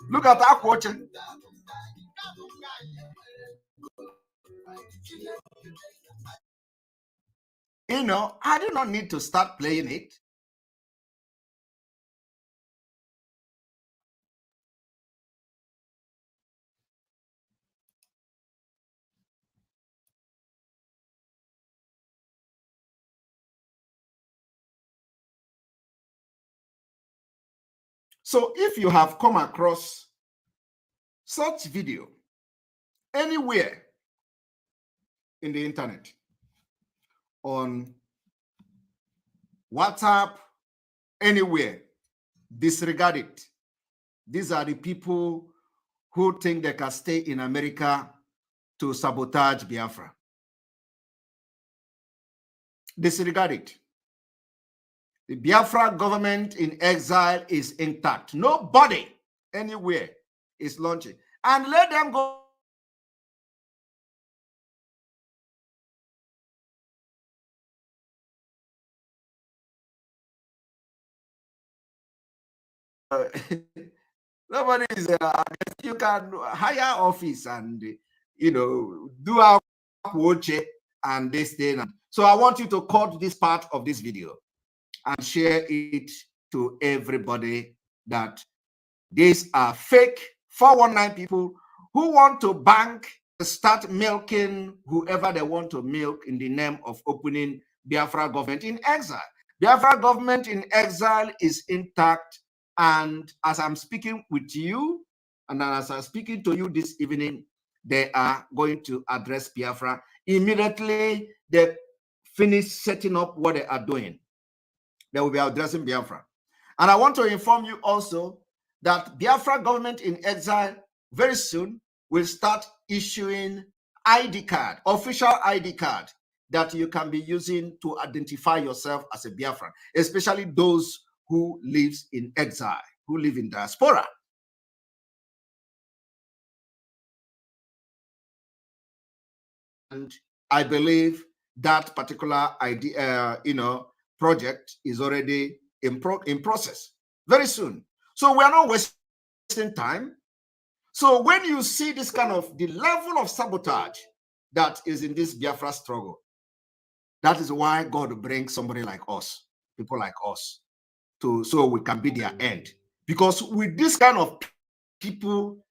Look at that watching. You know, I do not need to start playing it. So if you have come across such video anywhere in the internet, on WhatsApp, anywhere, disregard it. These are the people who think they can stay in America to sabotage Biafra. Disregard it. The Biafra government in exile is intact. Nobody anywhere is launching. And let them go. Nobody is, you can hire office and, do our watch and this thing. So I want you to cut this part of this video and share it to everybody that these are fake 419 people who want to bank, start milking whoever they want to milk in the name of opening Biafra government in exile. Biafra government in exile is intact. And as I'm speaking with you, and as I'm speaking to you this evening, they are going to address Biafra. Immediately they finish setting up what they are doing, they will be addressing Biafra. And I want to inform you also that Biafra government in exile very soon will start issuing ID card, official ID card, that you can be using to identify yourself as a Biafran, especially those who lives in exile, who live in diaspora. And I believe that particular idea, project is already in process very soon. So we are not wasting time. So when you see this kind of the level of sabotage that is in this Biafra struggle, that is why God brings somebody like us, people like us, so we can be their end. Because with this kind of people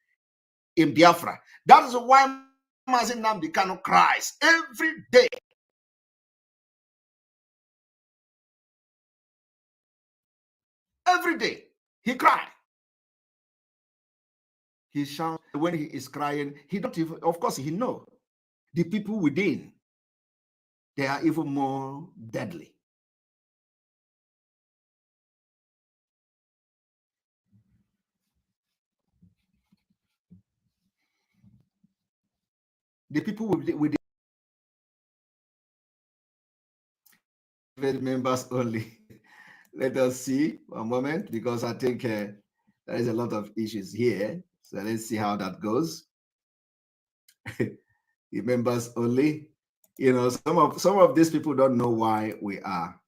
in Biafra, that is why Mazi Nnamdi Kanu cries every day. Every day he cries. He shouts when he is crying. He don't even, of course, he know the people within, they are even more deadly. The people with the members only. Let us see one moment, because I think there is a lot of issues here. So let's see how that goes. The members only. Some of these people don't know why we are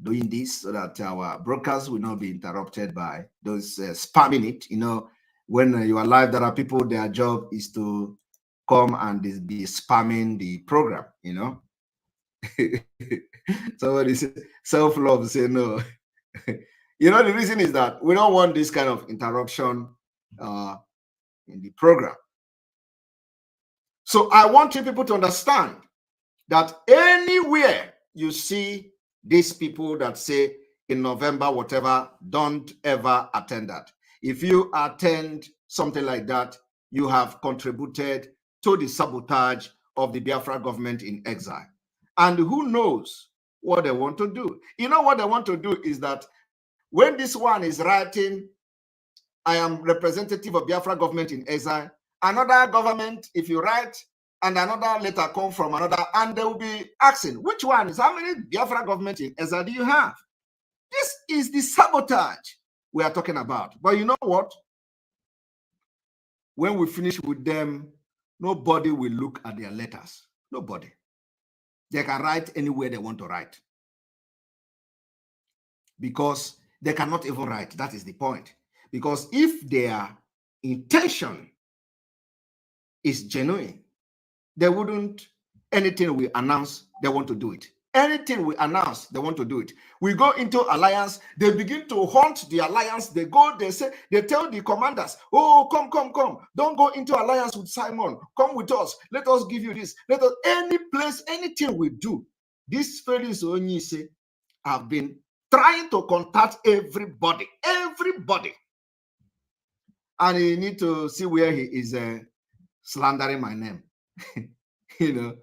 doing this, so that our broadcast will not be interrupted by those spamming it. When you are live, there are people, their job is to come and be spamming the program. Somebody say self-love, say no. The reason is that we don't want this kind of interruption in the program. So I want you people to understand that anywhere you see these people that say in November, whatever, don't ever attend that. If you attend something like that, you have contributed to the sabotage of the Biafra government in exile. And who knows what they want to do? What they want to do is that when this one is writing, I am representative of Biafra government in exile, another government, if you write, and another letter come from another, and they will be asking, which one is, how many Biafra government in exile do you have? This is the sabotage we are talking about. But you know what? When we finish with them, nobody will look at their letters. Nobody. They can write anywhere they want to write. Because they cannot even write. That is the point. Because if they are intention is genuine, they wouldn't, anything we announce, they want to do it. Anything we announce, they want to do it. We go into alliance, they begin to haunt the alliance. They go, they say, they tell the commanders, oh, come. Don't go into alliance with Simon. Come with us. Let us give you this. Let us, any place, anything we do. These fellows only say have been trying to contact everybody. And you need to see where he is slandering my name. You know,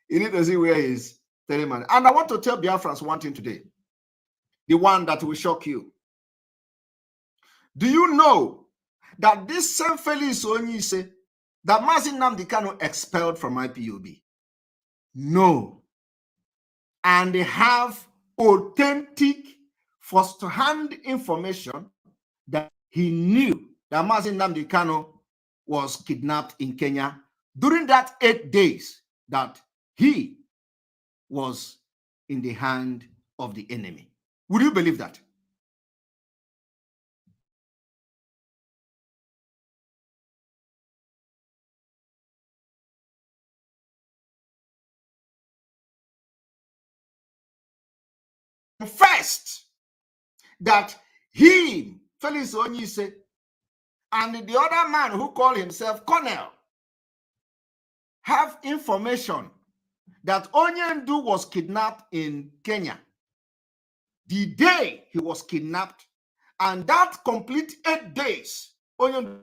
you need to see where he's telling me. And I want to tell Biafrans one thing today, the one that will shock you. Do you know that this same Felix Onyise that Mazi Nnamdi Kanu expelled from IPOB? No. And they have authentic first-hand information that he knew that Mazi Nnamdi Kanu was kidnapped in Kenya during that 8 days that he was in the hand of the enemy. Would you believe that? First, that he, Felix Onyise, and the other man who called himself Colonel have information that Onyendu was kidnapped in Kenya the day he was kidnapped, and that complete 8 days, Onyendu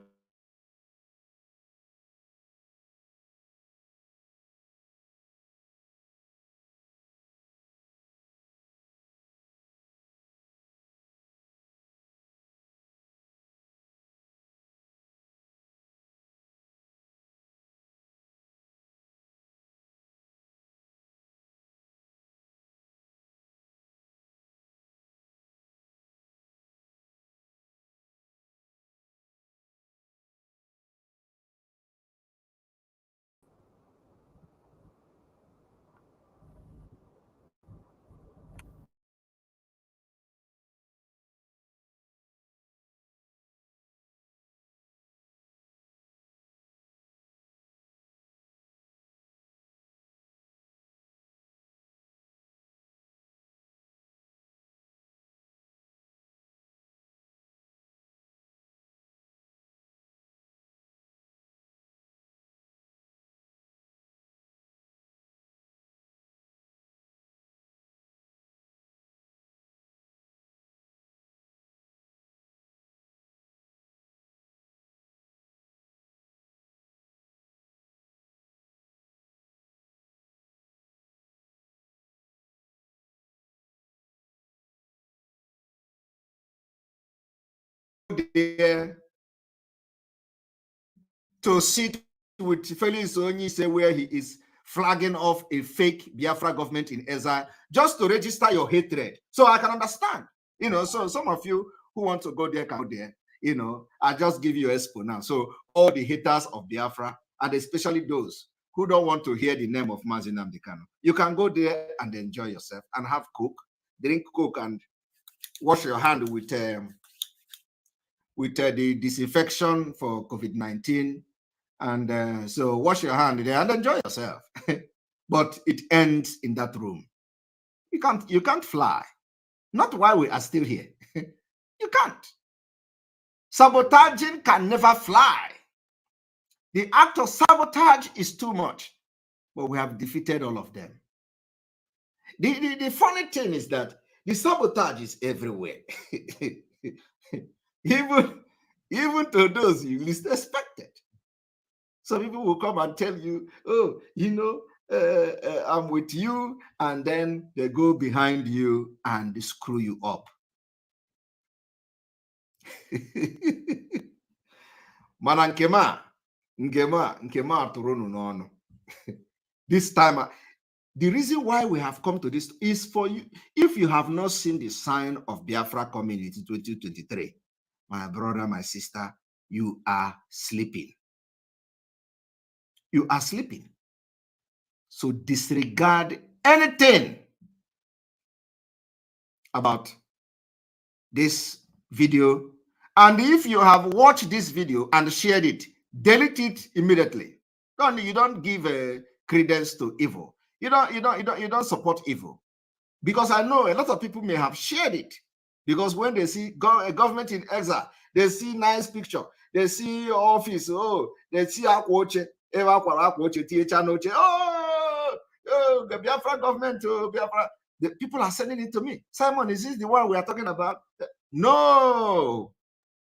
there to sit with Felix Onyise where he is flagging off a fake Biafra government in exile just to register your hatred. So I can understand, so some of you who want to go there can go there, I just give you expo now. So all the haters of Biafra, and especially those who don't want to hear the name of Mazi Nnamdi Kanu, you can go there and enjoy yourself and have Coke, drink Coke, and wash your hand with the disinfection for COVID-19. And so wash your hand there and enjoy yourself. But it ends in that room. You can't fly. Not while we are still here. You can't. Sabotaging can never fly. The act of sabotage is too much. But we have defeated all of them. The funny thing is that the sabotage is everywhere. even to those you least expected. Some people will come and tell you, oh, I'm with you, and then they go behind you and screw you up. Mana nkema turunu nono. This time, the reason why we have come to this is for you. If you have not seen the sign of Biafra Community 2023, my brother, my sister, you are sleeping. You are sleeping. So disregard anything about this video And if you have watched this video and shared it, delete it immediately. You don't give credence to evil. You don't support evil. Because I know a lot of people may have shared it. Because when they see a government in exile, they see nice picture, they see office, oh, they see Akwoche, the Biafra government, Biafra. The people are sending it to me. Simon, is this the one we are talking about? No,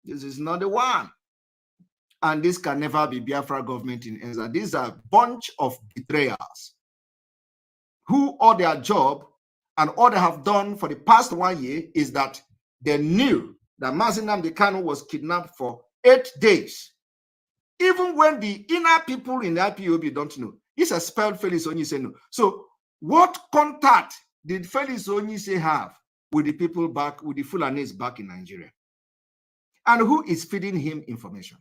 this is not the one. And this can never be Biafra government in exile. These are a bunch of betrayers who all their job and all they have done for the past 1 year is that they knew that Mazi Nnamdi Kanu was kidnapped for 8 days. Even when the inner people in the IPOB don't know. He's expelled Felix Onyeise. So what contact did Felix Onyeise have with the people back, with the Fulanis back in Nigeria? And who is feeding him information?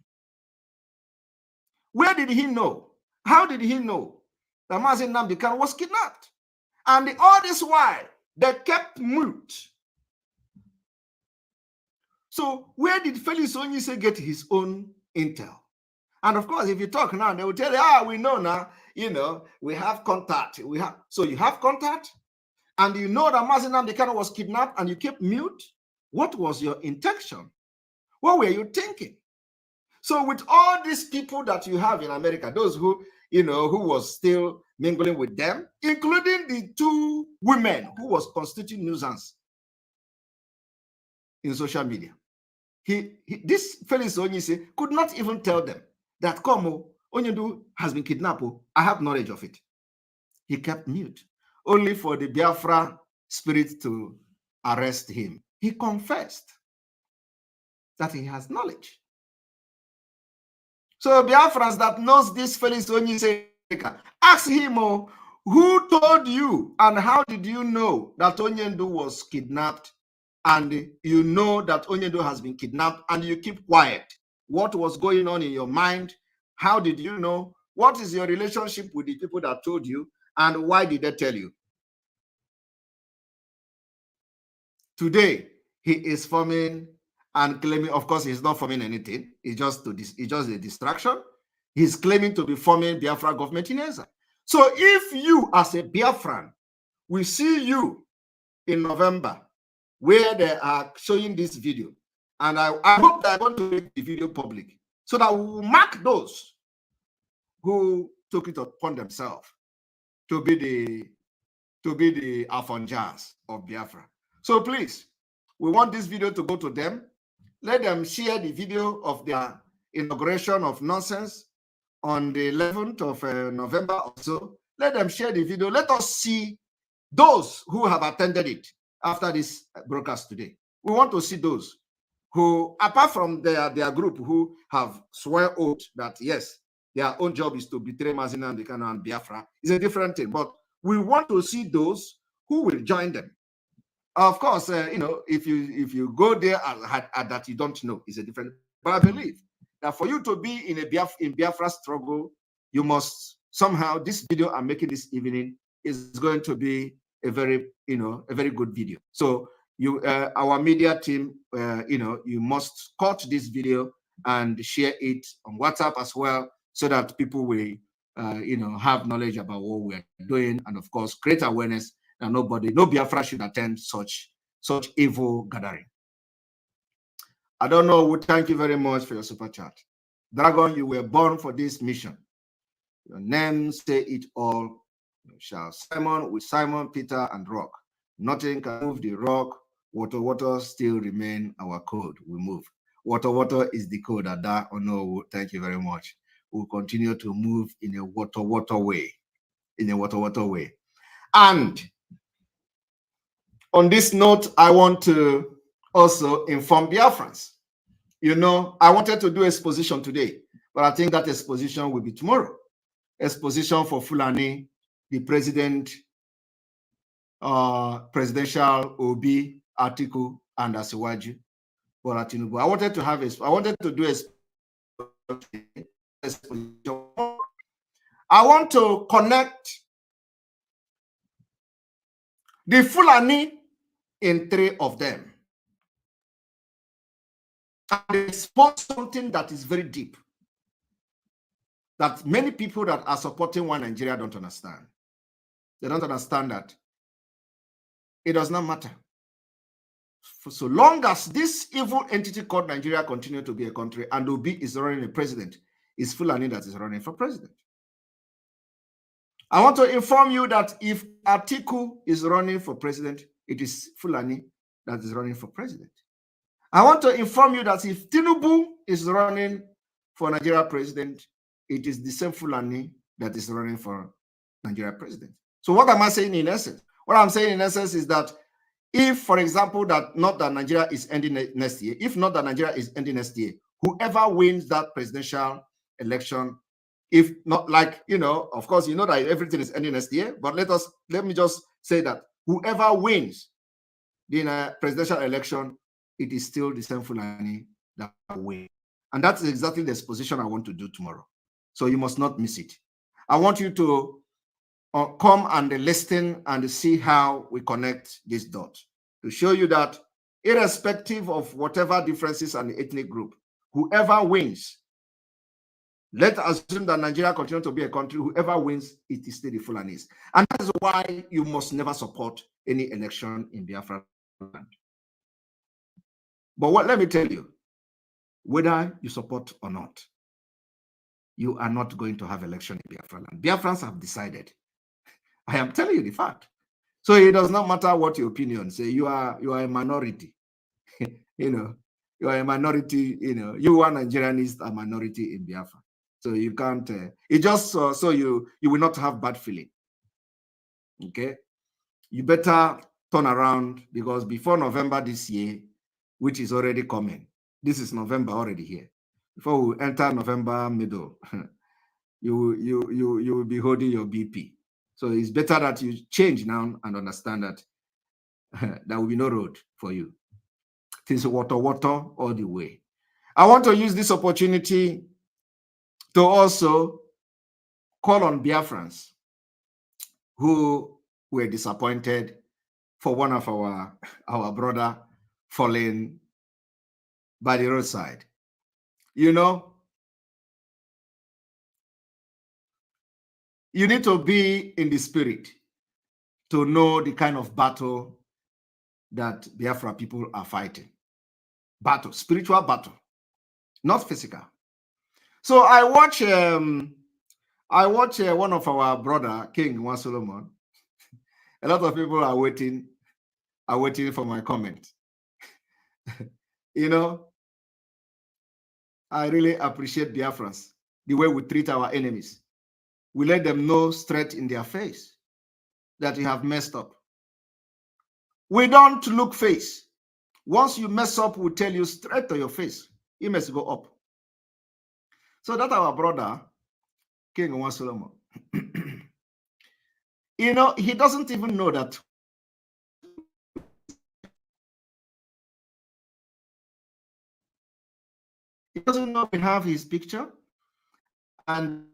Where did he know? How did he know that Mazi Nnamdi Kanu was kidnapped? And all this while, they kept mute. So where did Felix Onyeise get his own intel? And of course, if you talk now, they will tell you, we know now, we have contact. So you have contact, and you know that Mazi Nnamdi Kanu was kidnapped, and you kept mute. What was your intention? What were you thinking? So with all these people that you have in America, those who was still mingling with them, including the 2 women who was constituting nuisance in social media. This Felix Onyeise could not even tell them that Onyendu has been kidnapped. I have knowledge of it. He kept mute, only for the Biafra spirit to arrest him. He confessed that he has knowledge. So Biafrans that knows this Felix Onyeise, ask him, who told you and how did you know that Onyendu was kidnapped, and you know that Onyendu has been kidnapped and you keep quiet? What was going on in your mind? How did you know? What is your relationship with the people that told you, and why did they tell you? Today, he is forming and claiming, of course, he's not forming anything. It's just a distraction. He's claiming to be forming Biafra government in exile. So if you, as a Biafran, we see you in November, where they are showing this video, and I hope they're going to make the video public, so that we will mark those who took it upon themselves to be the Afonjas of Biafra. So please, we want this video to go to them. Let them share the video of their inauguration of nonsense on the 11th of November or so. Let them share the video. Let us see those who have attended it after this broadcast today. We want to see those who, apart from their group, who have swear oath that, yes, their own job is to betray Mazi Nnamdi Kanu and Biafra. It's a different thing. But we want to see those who will join them. Of course, if you go there and that you don't know, is a different. But I believe that for you to be in Biafra struggle, you must somehow. This video I'm making this evening is going to be a very good video. So you, our media team, you must cut this video and share it on WhatsApp as well, so that people will, have knowledge about what we're doing, and of course, create awareness. And no Biafra should attend such evil gathering. I don't know. Thank you very much for your super chat. Dragon, you were born for this mission. Your name say it all. You shall Simon with Simon, Peter, and Rock. Nothing can move the rock. Water still remain our code. We move. Water is the code. Ada. Oh no, thank you very much. We'll continue to move in a water way. In a water way. And on this note, I want to also inform Biafrans. I wanted to do exposition today, but I think that exposition will be tomorrow. Exposition for Fulani, the presidential OB article and Asiwaju Bola Tinubu. I wanted to do exposition. I want to connect the Fulani in 3 of them. And they expose something that is very deep, that many people that are supporting one Nigeria don't understand. They don't understand that it does not matter. For so long as this evil entity called Nigeria continue to be a country and Obi is running a president, it's Fulani that is running for president. I want to inform you that if Atiku is running for president, it is Fulani that is running for president. I want to inform you that if Tinubu is running for Nigeria president, it is the same Fulani that is running for Nigeria president. So what am I saying in essence? What I'm saying in essence is that if, for example, that not that Nigeria is ending next year, if not that Nigeria is ending next year, whoever wins that presidential election, if not, like, of course, you know that everything is ending next year, but let me just say that whoever wins the presidential election, it is still the same Fulani that win. And that's exactly the exposition I want to do tomorrow. So you must not miss it. I want you to come and listen and see how we connect this dot to show you that irrespective of whatever differences and ethnic group, whoever wins, let's assume that Nigeria continues to be a country, whoever wins, it is still the Fulanis. And that is why you must never support any election in Biafra land. But let me tell you, whether you support or not, you are not going to have election in Biafra land. Biafrans have decided. I am telling you the fact. So it does not matter what your opinion say. You are a minority. You are a minority. You are Nigerianist, a minority in Biafra. So you can't. It just so you will not have bad feeling. Okay, you better turn around, because before November this year, which is already coming, this is November already here. Before we enter November middle, you will be holding your BP. So it's better that you change now and understand that there will be no road for you. Things water all the way. I want to use this opportunity to also call on Biafrans who were disappointed for one of our brother falling by the roadside. You need to be in the spirit to know the kind of battle that Biafra people are fighting. Battle, spiritual battle, not physical. So I watch one of our brother, King One Solomon. A lot of people are waiting for my comment. I really appreciate Biafrans, the way we treat our enemies. We let them know straight in their face that you have messed up. We don't look face. Once you mess up, we tell you straight to your face. You must go up. So that our brother, King One Solomon, he doesn't even know that he doesn't know we have his picture, and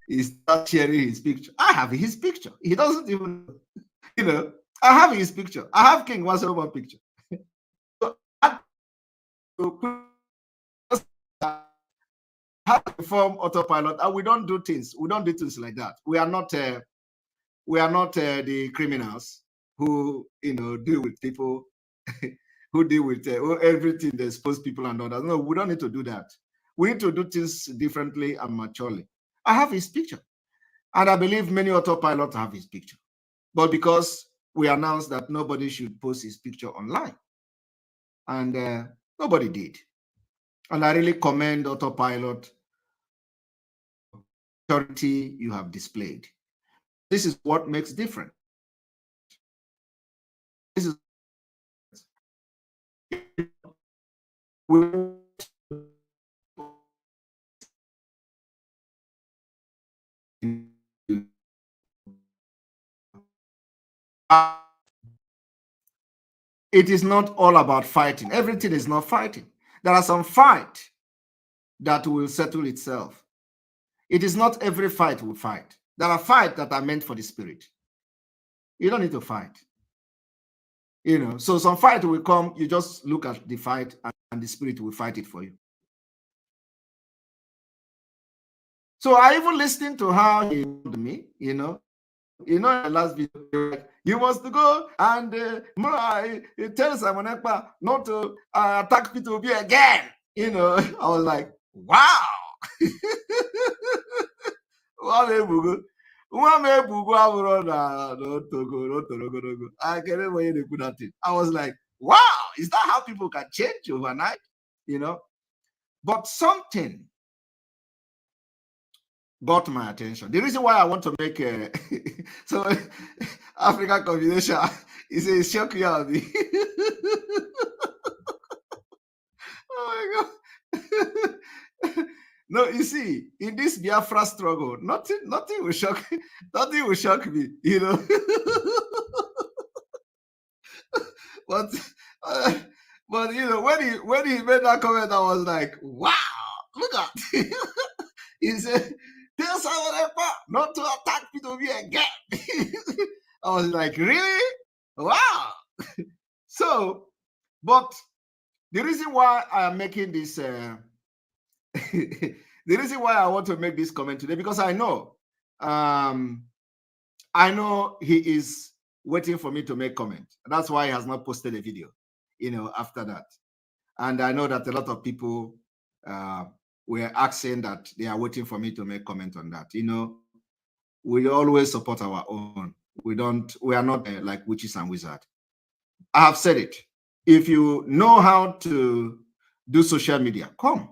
he starts sharing his picture. I have his picture. He doesn't even, I have his picture. I have King One Solomon picture. So I have to perform autopilot, and we don't do things like that. We are not the criminals who deal with people who deal with everything that expose people and others. No, we don't need to do that. We need to do things differently and maturely. I have his picture, and I believe many autopilots have his picture, but because we announced that nobody should post his picture online, and nobody did. And I really commend autopilot authority you have displayed. This is what makes different. This is it is not all about fighting. Everything is not fighting. There are some fight that will settle itself. It is not every fight we fight. There are fights that are meant for the spirit. You don't need to fight. So some fight will come, you just look at the fight and the spirit will fight it for you. So I even listening to how he told me, in the last video, like, you must go and tell Simon Ekpa not to attack P2B again. I was like, wow. I was like, wow, is that how people can change overnight? But something got my attention. The reason why I want to make so African combination is a shock you out. Oh my God. No, you see, in this Biafra struggle, nothing will shock me, but but when he made that comment, I was like, wow, look at he said, tell Simon Ekpa not to attack P2B again. I was like, really? Wow. So, but the reason why I am making this the reason why I want to make this comment today, because I know he is waiting for me to make comment. That's why he has not posted a video, after that. And I know that a lot of people were asking that they are waiting for me to make comment on that. We always support our own. We are not like witches and wizards. I have said it. If you know how to do social media, come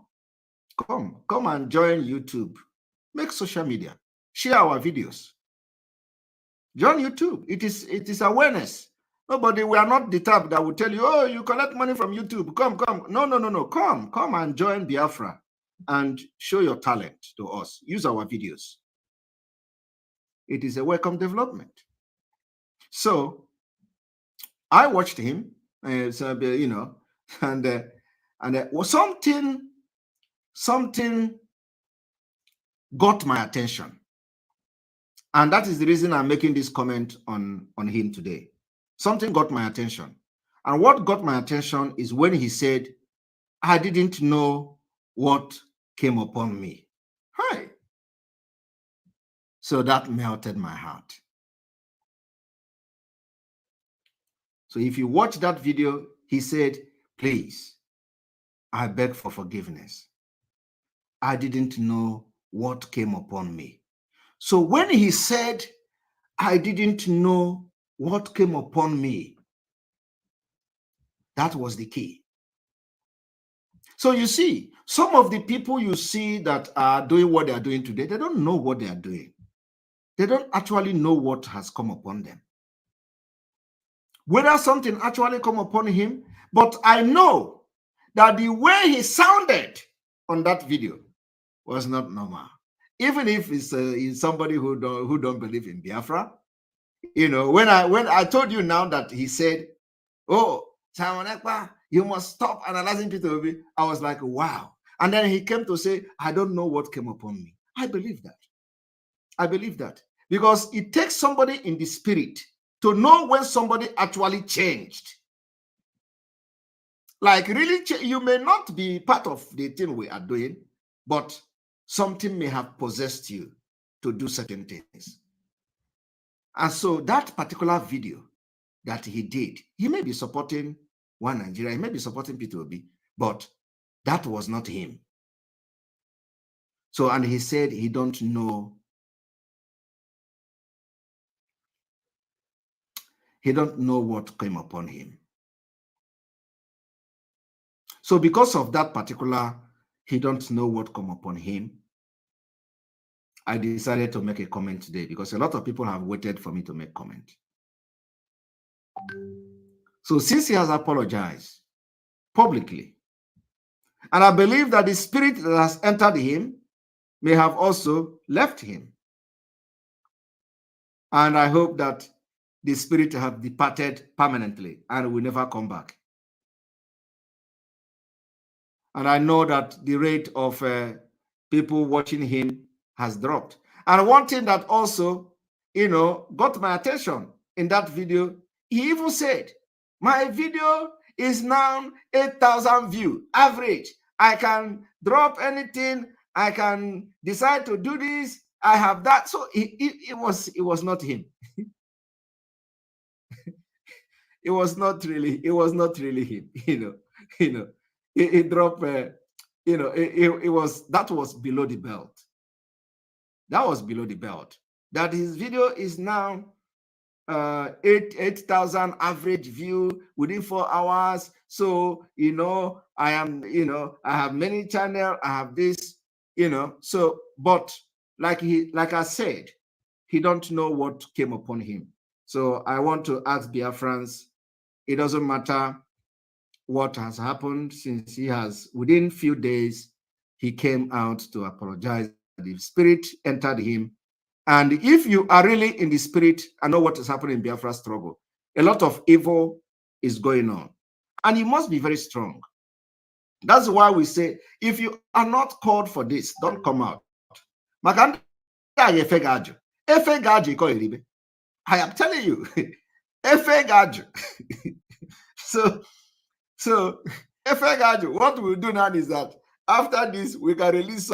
and join YouTube. Make social media. Share our videos. Join YouTube. It is awareness. We are not the type that will tell you, oh, you collect money from YouTube. Come. No. Come and join Biafra and show your talent to us. Use our videos. It is a welcome development. So I watched him, and something got my attention. And that is the reason I'm making this comment on him today. Something got my attention. And what got my attention is when he said, I didn't know what came upon me. Hi. So that melted my heart. So if you watch that video, he said, please, I beg for forgiveness. I didn't know what came upon me. So when he said, I didn't know what came upon me, that was the key. So you see, some of the people you see that are doing what they are doing today, they don't know what they are doing. They don't actually know what has come upon them. Whether something actually come upon him, but I know that the way he sounded on that video was not normal. Even if it's somebody who don't believe in Biafra, when I told you now that he said, "Oh, Simon Ekpa, you must stop analyzing Peter, I was like, wow. And then he came to say, I don't know what came upon me. I believe that. I believe that because it takes somebody in the spirit to know when somebody actually changed. Like really, you may not be part of the thing we are doing, but something may have possessed you to do certain things. And so that particular video that he did, he may be supporting One Nigeria, he may be supporting P2B, but that was not him. So, and he said he don't know. He don't know what came upon him. So because of that particular, he don't know what come upon him, I decided to make a comment today because a lot of people have waited for me to make comment. So since he has apologized publicly, and I believe that the spirit that has entered him may have also left him. And I hope that the spirit have departed permanently and will never come back. And I know that the rate of people watching him has dropped. And one thing that also, got my attention in that video, he even said, My video is now 8,000 view average. I can drop anything. I can decide to do this. I have that. So it was not him. It was not really him. It dropped. It was that was below the belt. That was below the belt. That his video is now 8,000 average view within 4 hours. So I have many channel. I have this. So but like I said, he don't know what came upon him. So I want to ask Biafrans, it doesn't matter what has happened, since he has, within few days, he came out to apologize. The spirit entered him. And if you are really in the spirit and know what is happening in Biafra struggle, a lot of evil is going on. And you must be very strong. That's why we say, if you are not called for this, don't come out. I am telling you, so what we'll do now is that after this, we can release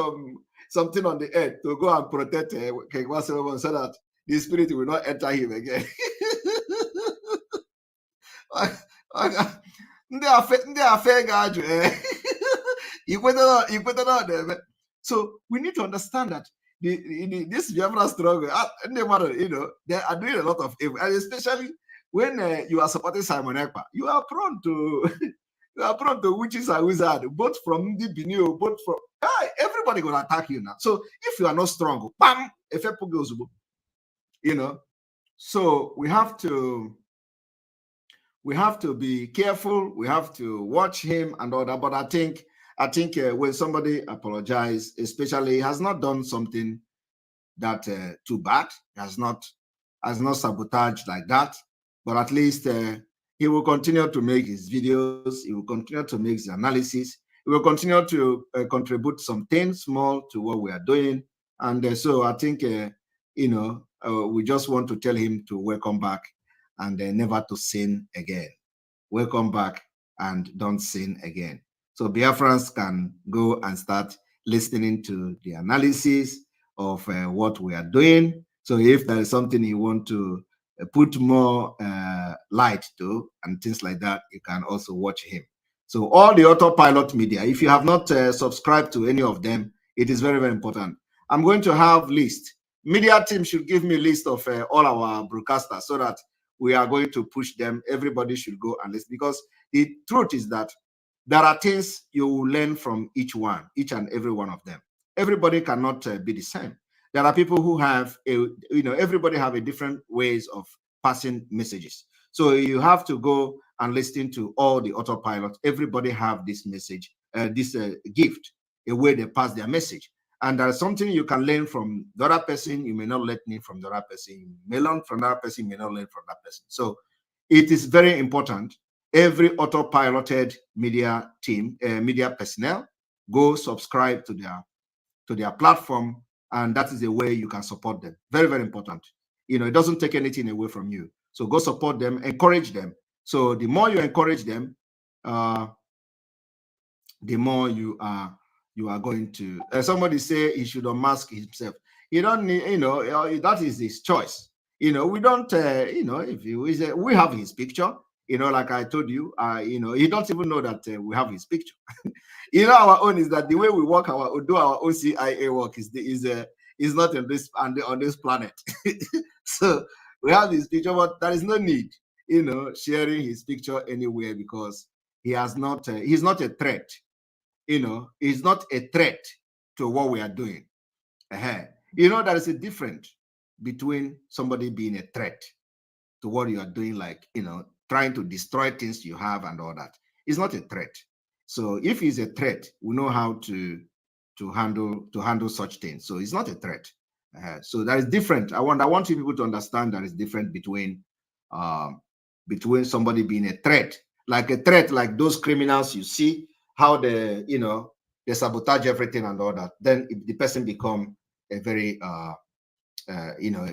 something on the earth to go and protect Ekpa so that the spirit will not enter him again. So we need to understand that this Biafra struggle, they are doing a lot of evil, and especially when you are supporting Simon Ekpa, you are prone to witches and wizards, both from the Benin, both from everybody gonna attack you now. So if you are not strong, bam, so we have to be careful. We have to watch him and all that. But I think when somebody apologizes, especially has not done something that too bad, has not sabotaged like that, but at least he will continue to make his videos. He will continue to make his analysis. He will continue to contribute something small to what we are doing. And so I think, we just want to tell him to welcome back and never to sin again. Welcome back and don't sin again. So Biafrans can go and start listening to the analysis of what we are doing. So if there is something you want to put more light to and things like that, you can also watch him. So all the autopilot media, if you have not subscribed to any of them, it is very, very important. I'm going to have list. Media team should give me a list of all our broadcasters so that we are going to push them. Everybody should go and listen, because the truth is that there are things you will learn from each and every one of them. Everybody cannot be the same. There are people who have everybody have a different ways of passing messages. So you have to go and listen to all the autopilot. Everybody have this message, this gift, a way they pass their message. And there's something you can learn from the other person. You may not learn from the other person. You may learn from the other person. You may not learn from that person. So it is very important. Every autopiloted media team, media personnel, go subscribe to their platform, and that is the way you can support them. Very, very important. It doesn't take anything away from you. So go support them, encourage them. So the more you encourage them, the more you are going to. Somebody say he should unmask himself. You don't need, that is his choice. We don't, if we have his picture. Like I told you, he don't even know that we have his picture. Our own is that the way we do our own CIA work is not on this planet. So we have his picture, but there is no need, sharing his picture anywhere, because he's not a threat. He's not a threat to what we are doing. There is a difference between somebody being a threat to what you are doing, like, trying to destroy things you have and all that. It's not a threat. So if he's a threat, we know how to handle such things. So it's not a threat. So that is different. I want you people to understand that it's different between somebody being a threat, like those criminals you see, how they sabotage everything and all that. Then if the person become a very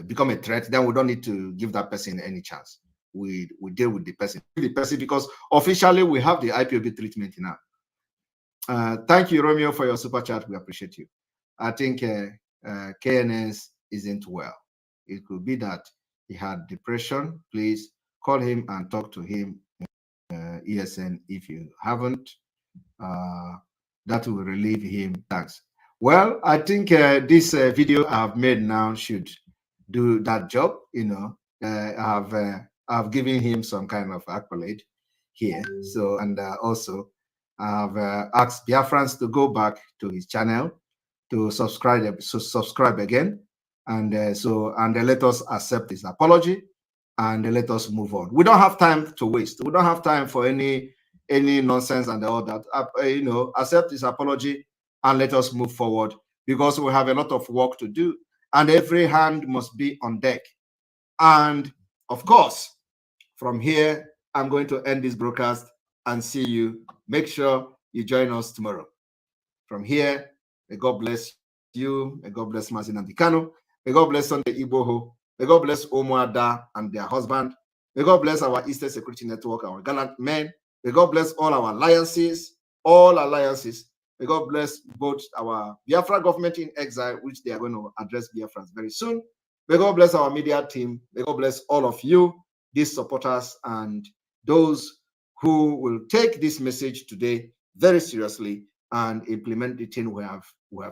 become a threat, then we don't need to give that person any chance. we deal with the person. Because officially we have the IPOB treatment now. Thank you, Romeo, for your super chat. We appreciate you. I think KNS isn't well. It could be that he had depression. Please call him and talk to him. ESN, if you haven't, that will relieve him. Thanks. Well, I think this video I've made now should do that job. I've given him some kind of accolade here. So, and also I've asked Biafrans to go back to his channel to subscribe again, and let us accept his apology, and let us move on. We don't have time to waste. We don't have time for any nonsense and all that. Accept his apology and let us move forward, because we have a lot of work to do, and every hand must be on deck. And of course, from here, I'm going to end this broadcast and see you. Make sure you join us tomorrow. From here, may God bless you. May God bless Mazin and Dikano. May God bless Sunday Iboho. May God bless Omoada and their husband. May God bless our Eastern Security Network, our gallant men. May God bless all our alliances, May God bless both our Biafra government in exile, which they are going to address Biafrans very soon. May God bless our media team. May God bless all of you, these supporters, and those who will take this message today very seriously and implement the thing we have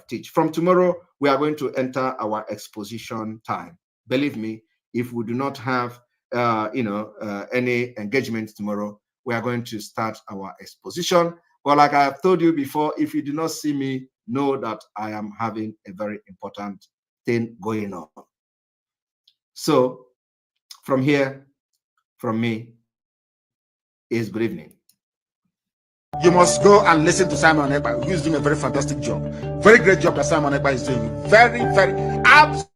teach. From tomorrow, we are going to enter our exposition time. Believe me, if we do not have any engagement tomorrow, we are going to start our exposition. But like I have told you before, if you do not see me, know that I am having a very important thing going on. So from here, from me, is good evening. You must go and listen to Simon Ekpa, who is doing a very fantastic job. Very great job that Simon Ekpa is doing. Very, very absolutely.